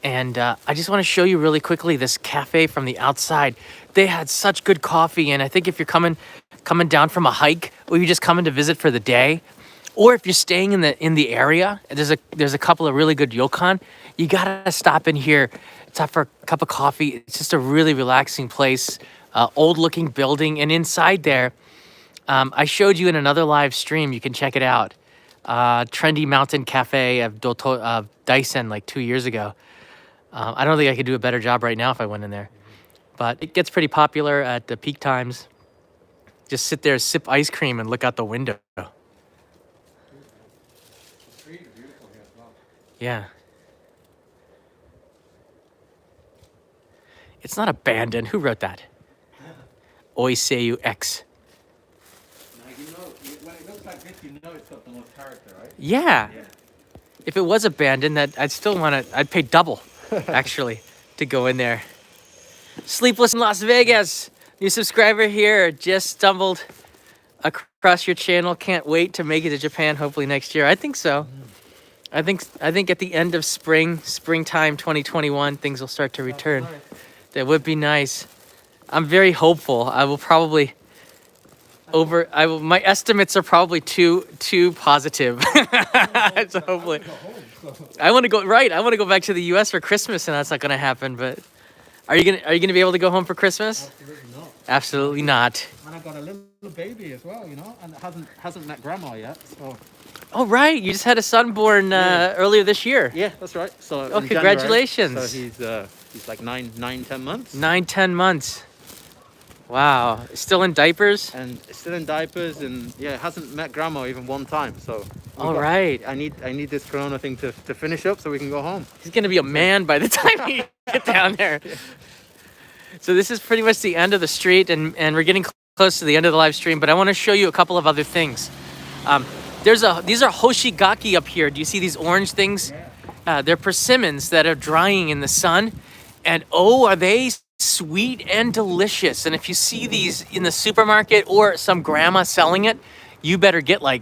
And I just want to show you really quickly this cafe from the outside. They had such good coffee, and I think if you're coming down from a hike, or you're just coming to visit for the day, or if you're staying in the area, there's a couple of really good ryokan. You gotta stop in here. Stop for a cup of coffee. It's just a really relaxing place. Old-looking building, and inside there, I showed you in another live stream. You can check it out. Trendy mountain cafe of Daisen like 2 years ago. I don't think I could do a better job right now if I went in there. But it gets pretty popular at the peak times. Just sit there, sip ice cream, and look out the window. The street is beautiful here as well. Yeah. It's not abandoned. Who wrote that? Oiseiyu X. Now you know, when it looks like this, you know it's got the most character, right? Yeah. If it was abandoned, I'd pay double, actually, to go in there. Sleepless in Las Vegas. New subscriber here. Just stumbled across your channel. Can't wait to make it to Japan, hopefully next year. I think so. I think at the end of springtime 2021, things will start to return. That would be nice. I'm very hopeful. I will probably my estimates are probably too positive. So hopefully I want to go right. I want to go back to the US for Christmas, and that's not going to happen, but are you going to be able to go home for Christmas? Absolutely not. Absolutely not. And I got a little baby as well, you know, and hasn't met grandma yet. So Oh right, you just had a son born earlier this year. yeah, that's right. So Oh, in congratulations. January, so he's like 9-10 months. 9-10 months. Wow. Still in diapers? And still in diapers, and yeah, hasn't met grandma even one time. So All right. I need this corona thing to finish up so we can go home. He's gonna be a man by the time we get down there. So this is pretty much the end of the street, and we're getting close to the end of the live stream, but I want to show you a couple of other things. These are hoshigaki up here. Do you see these orange things? They're persimmons that are drying in the sun, and oh, are they sweet and delicious. And if you see these in the supermarket or some grandma selling it, you better get a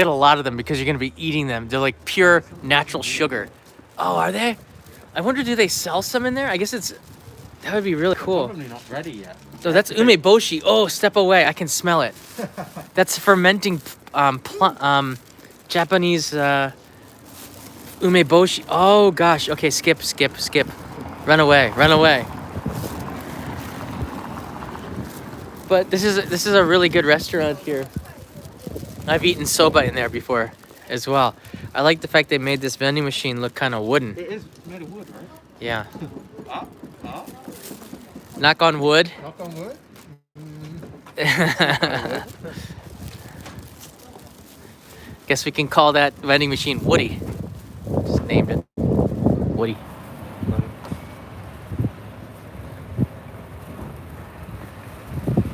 lot of them, because you're going to be eating them. They're like pure natural sugar. Oh, are they? I wonder, do they sell some in there? I guess that would be really cool. Probably not ready yet. So that's umeboshi. Oh, step away. I can smell it. That's fermenting Japanese umeboshi. Oh gosh. Okay, skip. Run away. But this is a really good restaurant here. I've eaten soba in there before as well. I like the fact they made this vending machine look kind of wooden. It is made of wood, right? Yeah. Ah. Knock on wood. Knock on wood. Guess we can call that vending machine Woody. Just named it Woody.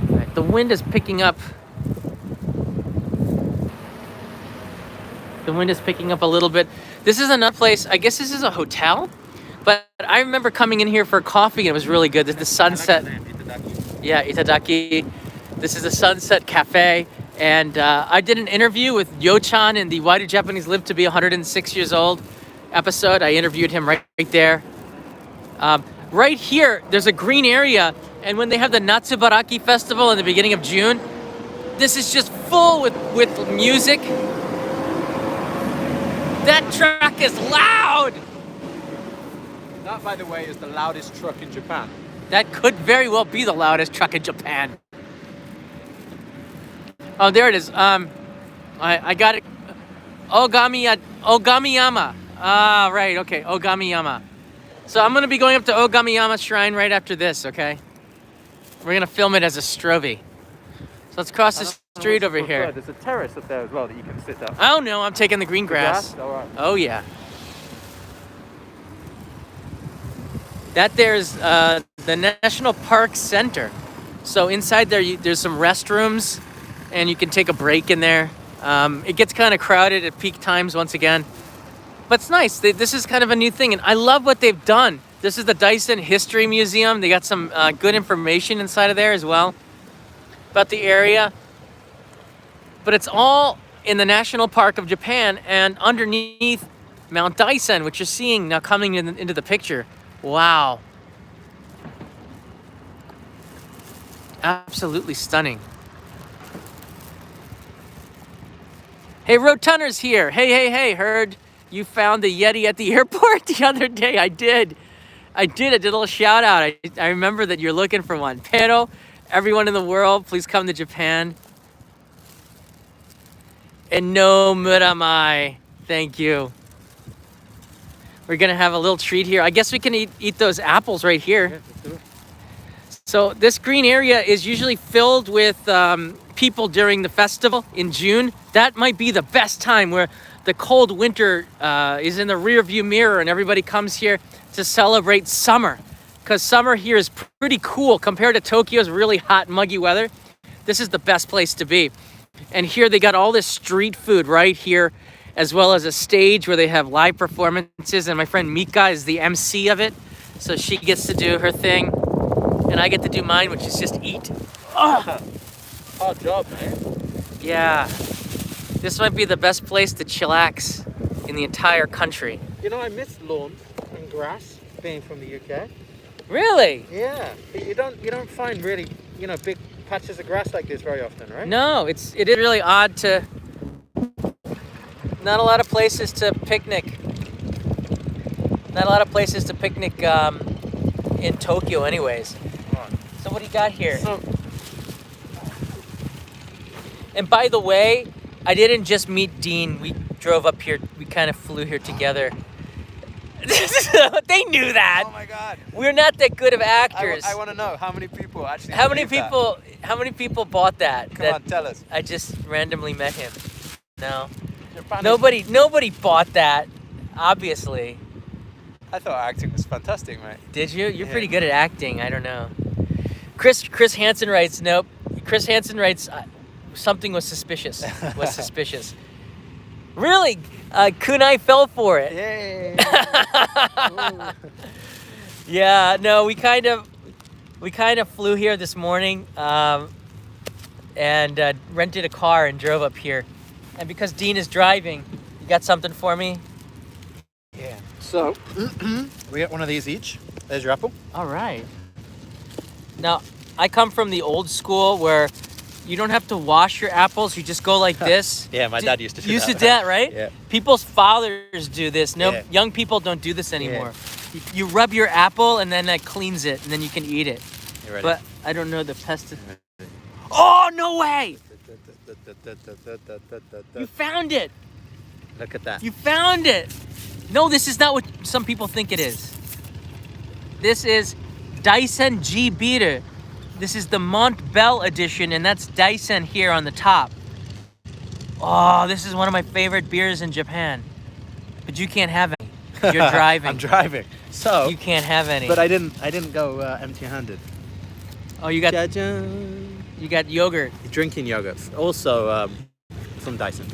Right, the wind is picking up. The wind is picking up a little bit. This is another place. I guess this is a hotel, but I remember coming in here for coffee and it was really good. This is the Sunset. Yeah, Itadaki. This is the Sunset Cafe. And I did an interview with Yo-chan in the Why Do Japanese Live to Be 106 Years Old episode. I interviewed him right there. Right here, there's a green area. And when they have the Natsubaraki Festival in the beginning of June, this is just full with music. That truck is loud! That, by the way, is the loudest truck in Japan. That could very well be the loudest truck in Japan. Oh, there it is. I got it. Ogamiyama. Ah, right. Okay, Ogamiyama. So I'm gonna be going up to Ogamiyama Shrine right after this. Okay. We're gonna film it as a Strovi. So let's cross the street over here. There's a terrace up there as well that you can sit down. Oh no, I'm taking the green grass. All right. Oh yeah. That there's the National Park Center. So inside there, there's some restrooms, and you can take a break in there. It gets kind of crowded at peak times once again, but it's nice. This is kind of a new thing, and I love what they've done. This is the Daisen History Museum. They got some good information inside of there as well about the area. But it's all in the National Park of Japan and underneath Mount Daisen, which you're seeing now coming into the picture. Wow. Absolutely stunning. Hey, Rotunner's here. Hey, heard you found the Yeti at the airport the other day. I did. I did a little shout out. I remember that you're looking for one. Pero, everyone in the world, please come to Japan. And no muramai. Thank you. We're gonna have a little treat here. I guess we can eat those apples right here. Yeah, let's do it. So this green area is usually filled with people during the festival in June. That might be the best time, where the cold winter is in the rear view mirror and everybody comes here to celebrate summer. Because summer here is pretty cool compared to Tokyo's really hot, muggy weather. This is the best place to be. And here they got all this street food right here, as well as a stage where they have live performances. And my friend Mika is the MC of it. So she gets to do her thing. And I get to do mine, which is just eat. Oh! Hard job, man. Yeah. This might be the best place to chillax. in the entire country. You know, I miss lawns and grass being from the UK. Really? Yeah, you don't find really, you know, big patches of grass like this very often, right? No, it is really odd to. Not a lot of places to picnic. Not a lot of places to picnic in Tokyo, anyways. Right. So what do you got here? So, And by the way, I didn't just meet Dean. We drove up here. We kind of flew here together. They knew that. Oh my God. We're not that good of actors. I want to know how many people actually. How many believe that? people? How many people bought that? Come on, tell us. I just randomly met him. No, Japan is- nobody bought that. Obviously, I thought acting was fantastic, mate. did you? You're Yeah. pretty good at acting. I don't know. Chris Hansen writes. Nope. Chris Hansen writes. Something was suspicious. Was suspicious. Really? Kunai fell for it. Yay! Yeah, no, we kind of flew here this morning and rented a car and drove up here. And because Dean is driving, you got something for me? Yeah. So we get one of these each. There's your apple. All right. Now, I come from the old school where you don't have to wash your apples. You just go like this. Yeah, my dad used to do that. Used to do that, right? Yeah. People's fathers do this. No, Yeah. young people don't do this anymore. You rub your apple and then that cleans it, and then you can eat it. You ready? But I don't know the pesticide. Oh, no way! You found it! Look at that. You found it! No, this is not what some people think it is. This is Daisen-G Beater. This is the Mont Bell edition, and that's Daisen here on the top. Oh, this is one of my favorite beers in Japan. But you can't have any. You're driving. I'm driving. So, You can't have any. but I didn't go empty-handed. Oh, you got Jajan. yogurt. Drinking yogurt, also from Daisen.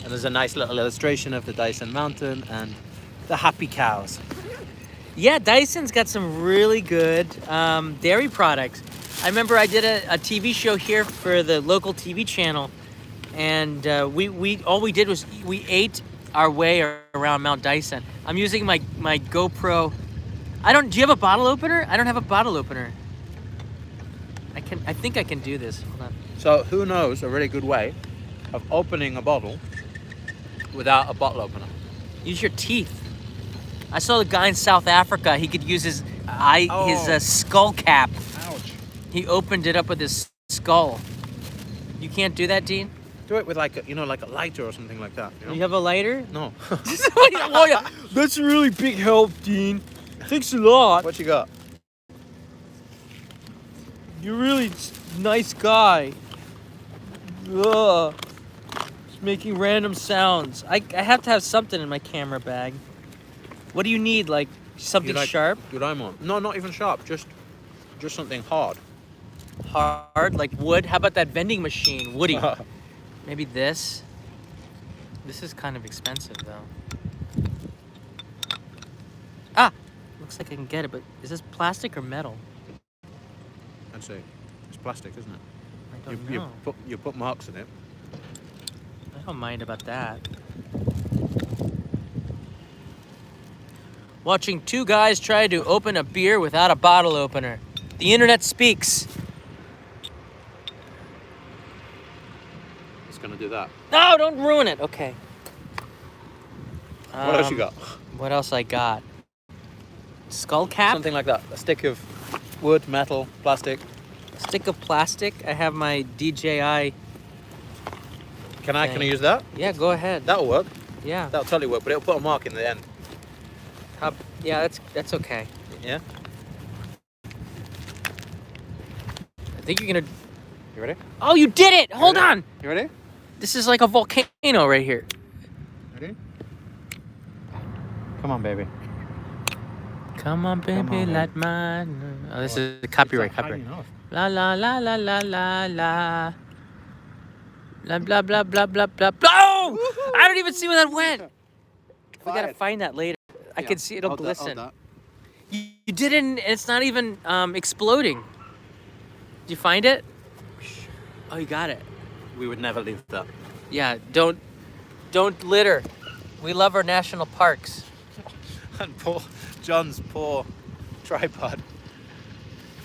And there's a nice little illustration of the Daisen mountain and the happy cows. Yeah, Dyson's got some really good dairy products. I remember I did a TV show here for the local TV channel, and we all we did was we ate our way around Mount Daisen. I'm using my GoPro. Do you have a bottle opener? I don't have a bottle opener. I think I can do this. Hold on. So who knows a really good way of opening a bottle without a bottle opener? Use your teeth. I saw the guy in South Africa. He could use his skull cap. Ouch. He opened it up with his skull. You can't do that, Dean? Do it with like a lighter or something like that. You know? You have a lighter? No. Oh, yeah. That's a really big help, Dean. Thanks a lot. What you got? You're really nice guy. Ugh. Just making random sounds. I have to have something in my camera bag. What do you need? Like something sharp? Doraemon. No, not even sharp. Just something hard. Hard? Like wood? How about that vending machine? Woody. Maybe this? This is kind of expensive though. Ah! Looks like I can get it, but is this plastic or metal? I'd say it's plastic, isn't it? I don't know. You put marks in it. I don't mind about that. Watching two guys try to open a beer without a bottle opener. The internet speaks. It's gonna do that. No, don't ruin it. Okay. What else you got? What else I got? Skull cap? Something like that. A stick of wood, metal, plastic. Stick of plastic. I have my DJI. Can I Okay. use that? Yeah, go ahead. That'll work. Yeah. That'll totally work, but it'll put a mark in the end. Yeah, that's okay. Yeah? I think you're gonna. You ready? Oh, you did it! Hold on. You ready? This is like a volcano right here. Ready? Come on, baby. Come on, baby, on, light mine. Oh, this is the copyright. Copyright. La la la la la la la. Blah blah blah blah blah blah. Oh! I don't even see where that went. We gotta find that later. I can see it'll glisten. You did it, and it's not even exploding. Did you find it? Oh, you got it. We would never leave that. Yeah, don't litter. We love our national parks. And poor John's poor tripod.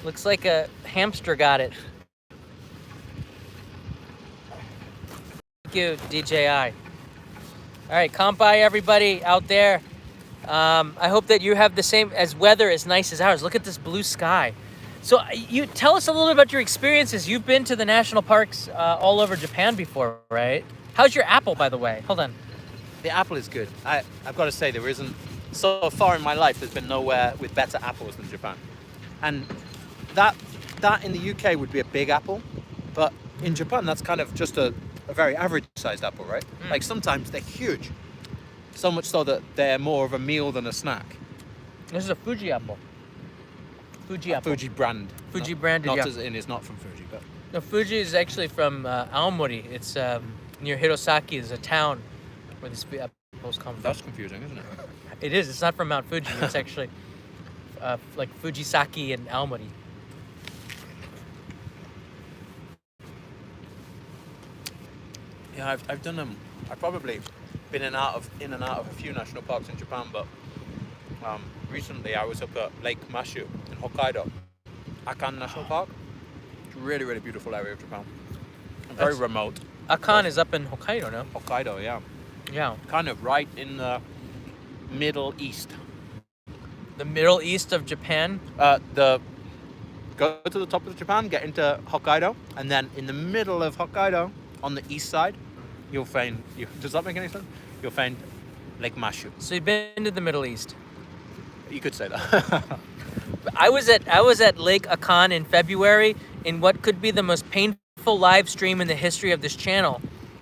Looks like a hamster got it. Thank you, DJI. All right, kampai everybody out there. I hope that you have the same as weather as nice as ours. Look at this blue sky. So you tell us a little bit about your experiences. You've been to the national parks all over Japan before, right? How's your apple, by the way? Hold on. The apple is good. I've got to say, there isn't, so far in my life, there's been nowhere with better apples than Japan. And that in the UK would be a big apple, but in Japan, that's kind of just a very average sized apple, right? Like sometimes they're huge. So much so that they're more of a meal than a snack. This is a Fuji apple. Fuji apple. Fuji brand. Fuji branded, Not yeah. as in, it's not from Fuji, but No, Fuji is actually from Aomori. It's near Hirosaki. There's a town where these apples come from. that's confusing, isn't it? It is. It's not from Mount Fuji. It's actually like Fujisaki and Aomori. Yeah, I've done I've probably been in and out of a few national parks in Japan, but recently I was up at Lake Mashu in Hokkaido, Akan National Park. It's a really, really beautiful area of Japan. And very That's- remote. Akan is up in Hokkaido, no? Hokkaido, yeah. Yeah. Kind of right in the Middle East. The Middle East of Japan. Go to the top of Japan, get into Hokkaido, and then in the middle of Hokkaido, on the east side, you'll find. Does that make any sense? You'll find Lake Mashu. So you've been to the Middle East. You could say that. I was at Lake Akan in February in what could be the most painful live stream in the history of this channel.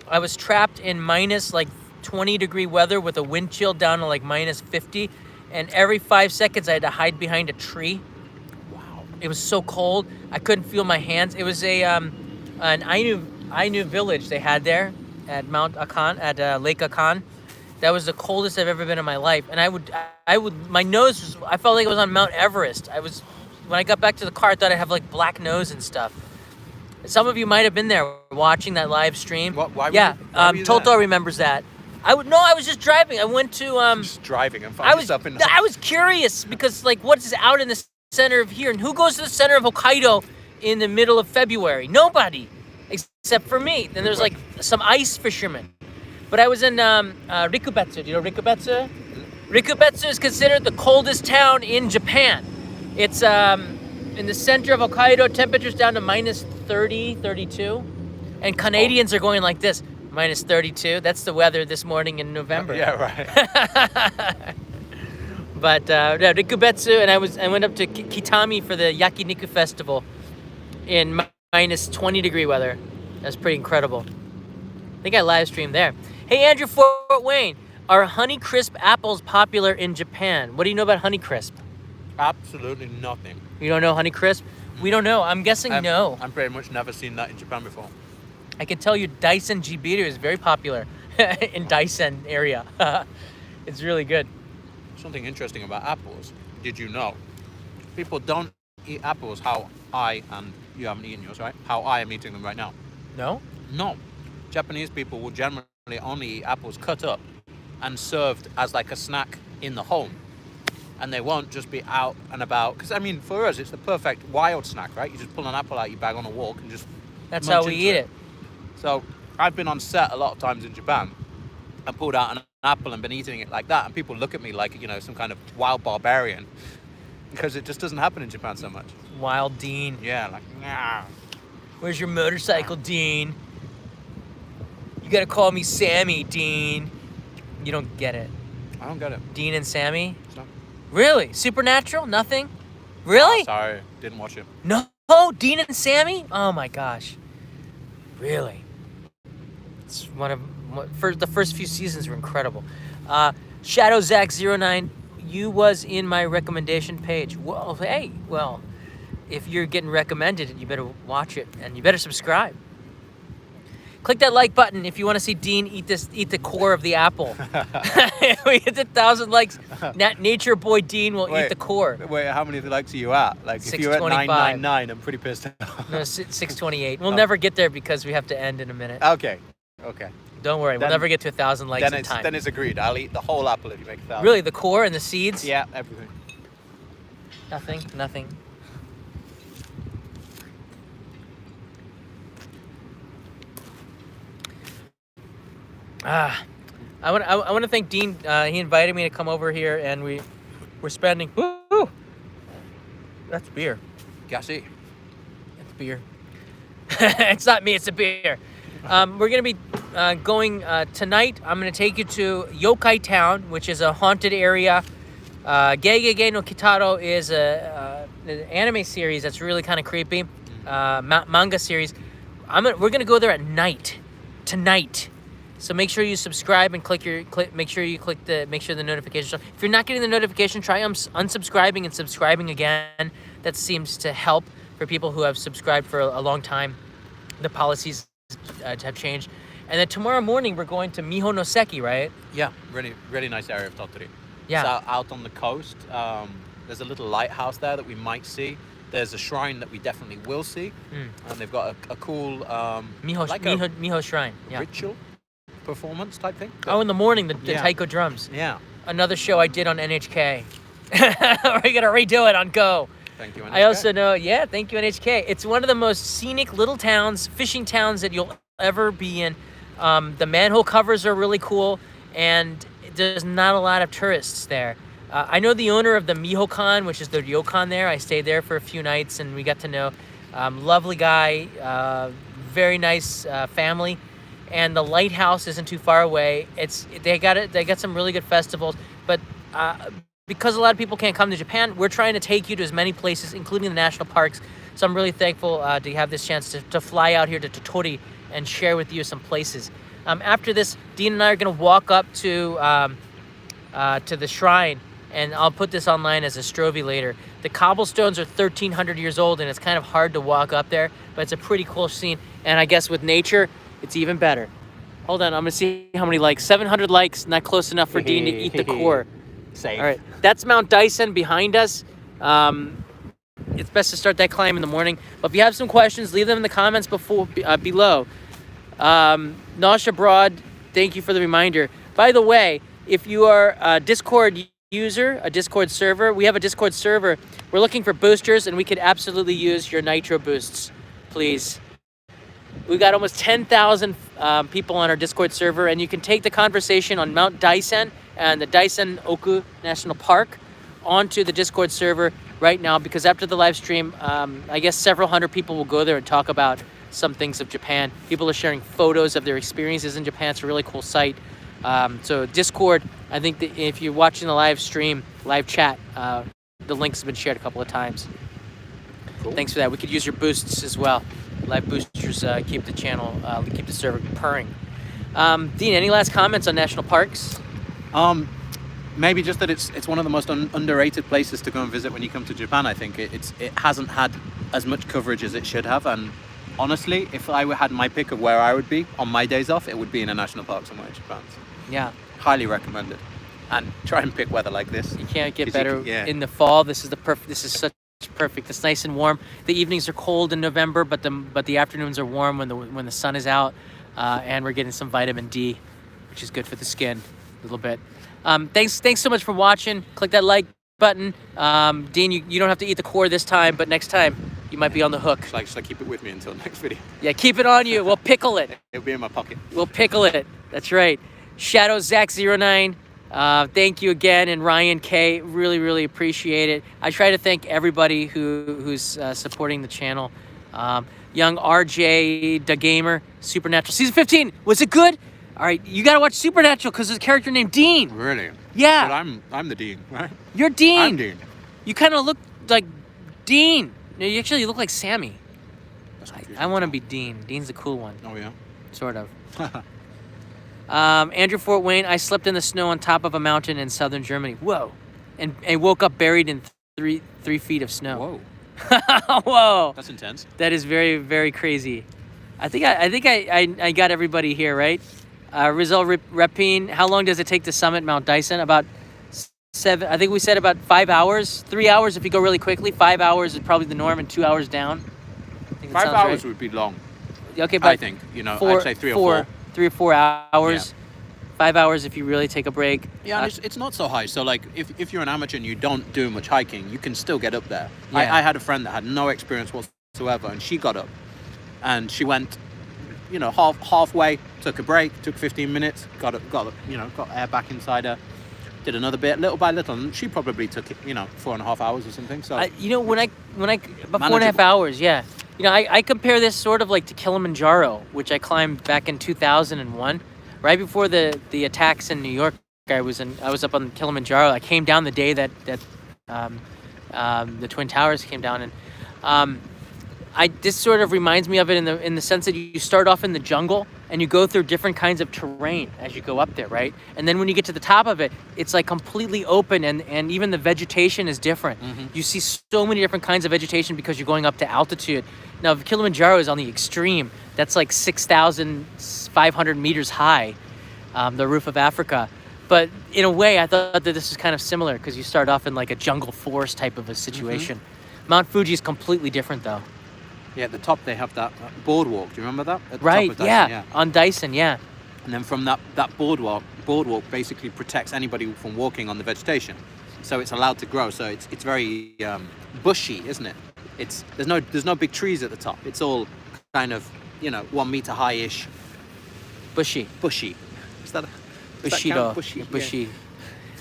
I was trapped in minus like 20-degree weather with a wind chill down to like minus 50, and every 5 seconds I had to hide behind a tree. Wow. It was so cold. I couldn't feel my hands. It was an Ainu village they had there at Mount Akan, at Lake Akan. That was the coldest I've ever been in my life. And my nose was, I felt like I was on Mount Everest. When I got back to the car, I thought I'd have like black nose and stuff. Some of you might have been there watching that live stream. Why were yeah, you Toto there? remembers that. I was just driving. I went to, Just driving and I find was yourself in. I was curious because like what is out in the center of here, and who goes to the center of Hokkaido in the middle of February? Nobody, except for me. Then there's like some ice fishermen. But I was in Rikubetsu. Do you know Rikubetsu? Rikubetsu is considered the coldest town in Japan. It's in the center of Hokkaido. Temperatures down to minus 30, 32, and Canadians are going like this. Minus 32. That's the weather this morning in November. Yeah, right. But Rikubetsu, and I went up to Kitami for the Yakiniku festival in minus 20-degree weather. That's pretty incredible. I think I live streamed there. Hey, Andrew, Fort Wayne, are Honeycrisp apples popular in Japan? What do you know about Honeycrisp? Absolutely nothing. You don't know Honeycrisp? We don't know. I'm guessing no. I'm pretty much never seen that in Japan before. I can tell you Daisen-Oki is very popular in Daisen area. It's really good. Something interesting about apples. Did you know? People don't eat apples how and you haven't eaten yours, right? How I am eating them right now. No? No. Japanese people will generally only eat apples cut up and served as like a snack in the home. And they won't just be out and about. Because, I mean, for us, it's the perfect wild snack, right? You just pull an apple out your bag on a walk and just That's munch how we into eat it. So I've been on set a lot of times in Japan and pulled out an apple and been eating it like that. And people look at me like, some kind of wild barbarian. Because it just doesn't happen in Japan so much. Wild Dean. Yeah, like, nah. Where's your motorcycle, Dean? You gotta call me Sammy, Dean. You don't get it. I don't get it. Dean and Sammy? No. Really? Supernatural? Nothing? Really? Oh, sorry, didn't watch it. No? Dean and Sammy? Oh my gosh. Really? It's the first few seasons were incredible. Shadow Zach 09, you was in my recommendation page. Well, hey, if you're getting recommended, you better watch it and you better subscribe. Click that like button if you want to see Dean eat the core of the apple. We hit 1,000 likes. Nature boy Dean will eat the core. Wait, how many likes are you at? Like, if you're at 999, I'm pretty pissed off. No, 628. We'll never get there because we have to end in a minute. Okay. Don't worry, we'll Then- never get to 1,000 likes in time. Then it's agreed. I'll eat the whole apple if you make 1,000. Really, the core and the seeds? Yeah, everything. Nothing. I want to thank Dean. He invited me to come over here, and we're spending. Woo! That's beer. Gassy. It's beer. It's not me. It's a beer. We're gonna be going tonight. I'm gonna take you to Yokai Town, which is a haunted area. Gegege no Kitaro is an anime series that's really kind of creepy. Manga series. We're gonna go there at night tonight. So make sure you subscribe and make sure the notifications. If you're not getting the notification, try unsubscribing and subscribing again. That seems to help for people who have subscribed for a long time. The policies have changed. And then tomorrow morning we're going to Mihonoseki, right? Yeah, really, really nice area of Tottori. Yeah. So out on the coast, there's a little lighthouse there that we might see. There's a shrine that we definitely will see, and they've got a cool Miho Shrine. Yeah. ritual performance type thing. Oh, in the morning, the Yeah. taiko drums. Yeah. Another show I did on NHK. We're gonna redo it on Go. Thank you. I also know, thank you, NHK. It's one of the most scenic little towns, fishing towns that you'll ever be in. The manhole covers are really cool, and there's not a lot of tourists there. I know the owner of the Mihokan, which is the ryokan there. I stayed there for a few nights, and we got to know. Lovely guy, very nice family, and the lighthouse isn't too far away. They got some really good festivals, but because a lot of people can't come to Japan, we're trying to take you to as many places, including the national parks. So I'm really thankful to have this chance to fly out here to Tottori and share with you some places. After this, Dean and I are going to walk up to the shrine, and I'll put this online as a Strovie later. The cobblestones are 1,300 years old, and it's kind of hard to walk up there, but it's a pretty cool scene. And I guess with nature, it's even better. Hold on, I'm going to see how many likes. 700 likes, not close enough for Dean to eat the core. Safe. All right, that's Mount Daisen behind us. It's best to start that climb in the morning. But if you have some questions, leave them in the comments below. Nosh Abroad, thank you for the reminder. By the way, if you are a Discord user, a Discord server, we have a Discord server. We're looking for boosters, and we could absolutely use your nitro boosts, please. We got almost 10,000 people on our Discord server, and you can take the conversation on Mount Daisen and the Daisen-Oki National Park onto the Discord server right now, because after the live stream, I guess several hundred people will go there and talk about some things of Japan. People are sharing photos of their experiences in Japan. It's a really cool site. So Discord, I think that if you're watching the live stream, live chat, the links have been shared a couple of times. Cool. Thanks for that. We could use your boosts as well. Live boosters keep the channel, keep the server purring. Dean, any last comments on national parks? Maybe just that it's one of the most underrated places to go and visit when you come to Japan. I think it hasn't had as much coverage as it should have, and honestly, if I had my pick of where I would be on my days off, it would be in a national park somewhere in Japan. So Yeah. highly recommended. And try and pick weather like this. You can't get 'Cause better in the fall. This is such perfect. It's nice and warm. The evenings are cold in November, but the afternoons are warm when the sun is out, and we're getting some vitamin D, which is good for the skin a little bit. Thanks so much for watching. Click that like button. Dean, you don't have to eat the core this time, but next time you might be on the hook. Should I keep it with me until next video? Yeah, keep it on you. We'll pickle it. It'll be in my pocket. We'll pickle it. That's right. Shadow Zach09. Thank you again, and Ryan K. Really appreciate it. I try to thank everybody who's supporting the channel. Young RJ the Gamer, Supernatural season 15. Was it good? All right, you gotta watch Supernatural because there's a character named Dean. Really? Yeah. But I'm the Dean, right? You're Dean. I'm Dean. You kind of look like Dean. No, you actually look like Sammy. I want to be Dean. Dean's the cool one. Oh yeah. Sort of. Andrew Fort Wayne, I slept in the snow on top of a mountain in southern Germany. Whoa. And woke up buried in three feet of snow. Whoa. Whoa. That's intense. That is very crazy. I think I got everybody here, right? Rizal Repine, how long does it take to summit Mount Daisen? About 7, I think we said about 5 hours. 3 hours if you go really quickly. 5 hours is probably the norm, and 2 hours down. I think that 5 sounds hours right. would be long. Okay, but I think, I'd say 3 or 4. 3 or 4 hours. 5 hours if you really take a break. Yeah, and it's not so high. So like if you're an amateur and you don't do much hiking, you can still get up there. Yeah. I had a friend that had no experience whatsoever, and she got up, and she went, you know, halfway, took a break, took 15 minutes, got air back inside her, did another bit, little by little, and she probably took it, you know, 4.5 hours or something. So You know, when I about 4.5 Manageable. hours, yeah. You know, I compare this sort of like to Kilimanjaro, which I climbed back in 2001, right before the attacks in New York. I was up on Kilimanjaro. I came down the day that the Twin Towers came down, and this sort of reminds me of it in the sense that you start off in the jungle and you go through different kinds of terrain as you go up there, right? And then when you get to the top of it, it's like completely open, and even the vegetation is different. You see so many different kinds of vegetation because you're going up to altitude. Now, if Kilimanjaro is on the extreme, that's like 6,500 meters high, the roof of Africa. But in a way, I thought that this is kind of similar because you start off in like a jungle forest type of a situation. Mount Fuji is completely different, though. yeah, at the top they have that boardwalk. Do you remember that? At the Right, top of Daisen, on Daisen, yeah. And then from that boardwalk basically protects anybody from walking on the vegetation, so it's allowed to grow. So it's very bushy, isn't it? There's no big trees at the top. It's all kind of, you know, 1 meter high-ish. Bushy. Is that Bushido. Bushy. Yeah. Bushy.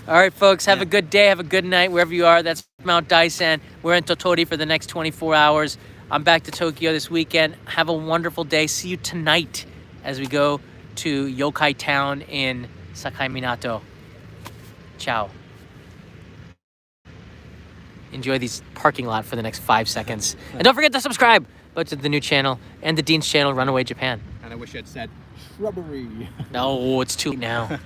All right, folks, have a good day, have a good night, wherever you are. That's Mount Daisen. We're in Totori for the next 24 hours. I'm back to Tokyo this weekend. Have a wonderful day. See you tonight as we go to Yokai Town in Sakai Minato. Ciao. Enjoy these parking lot for the next 5 seconds. And don't forget to subscribe both to the new channel and the Dean's channel, Runaway Japan. And I wish I'd said shrubbery. No, it's too late now.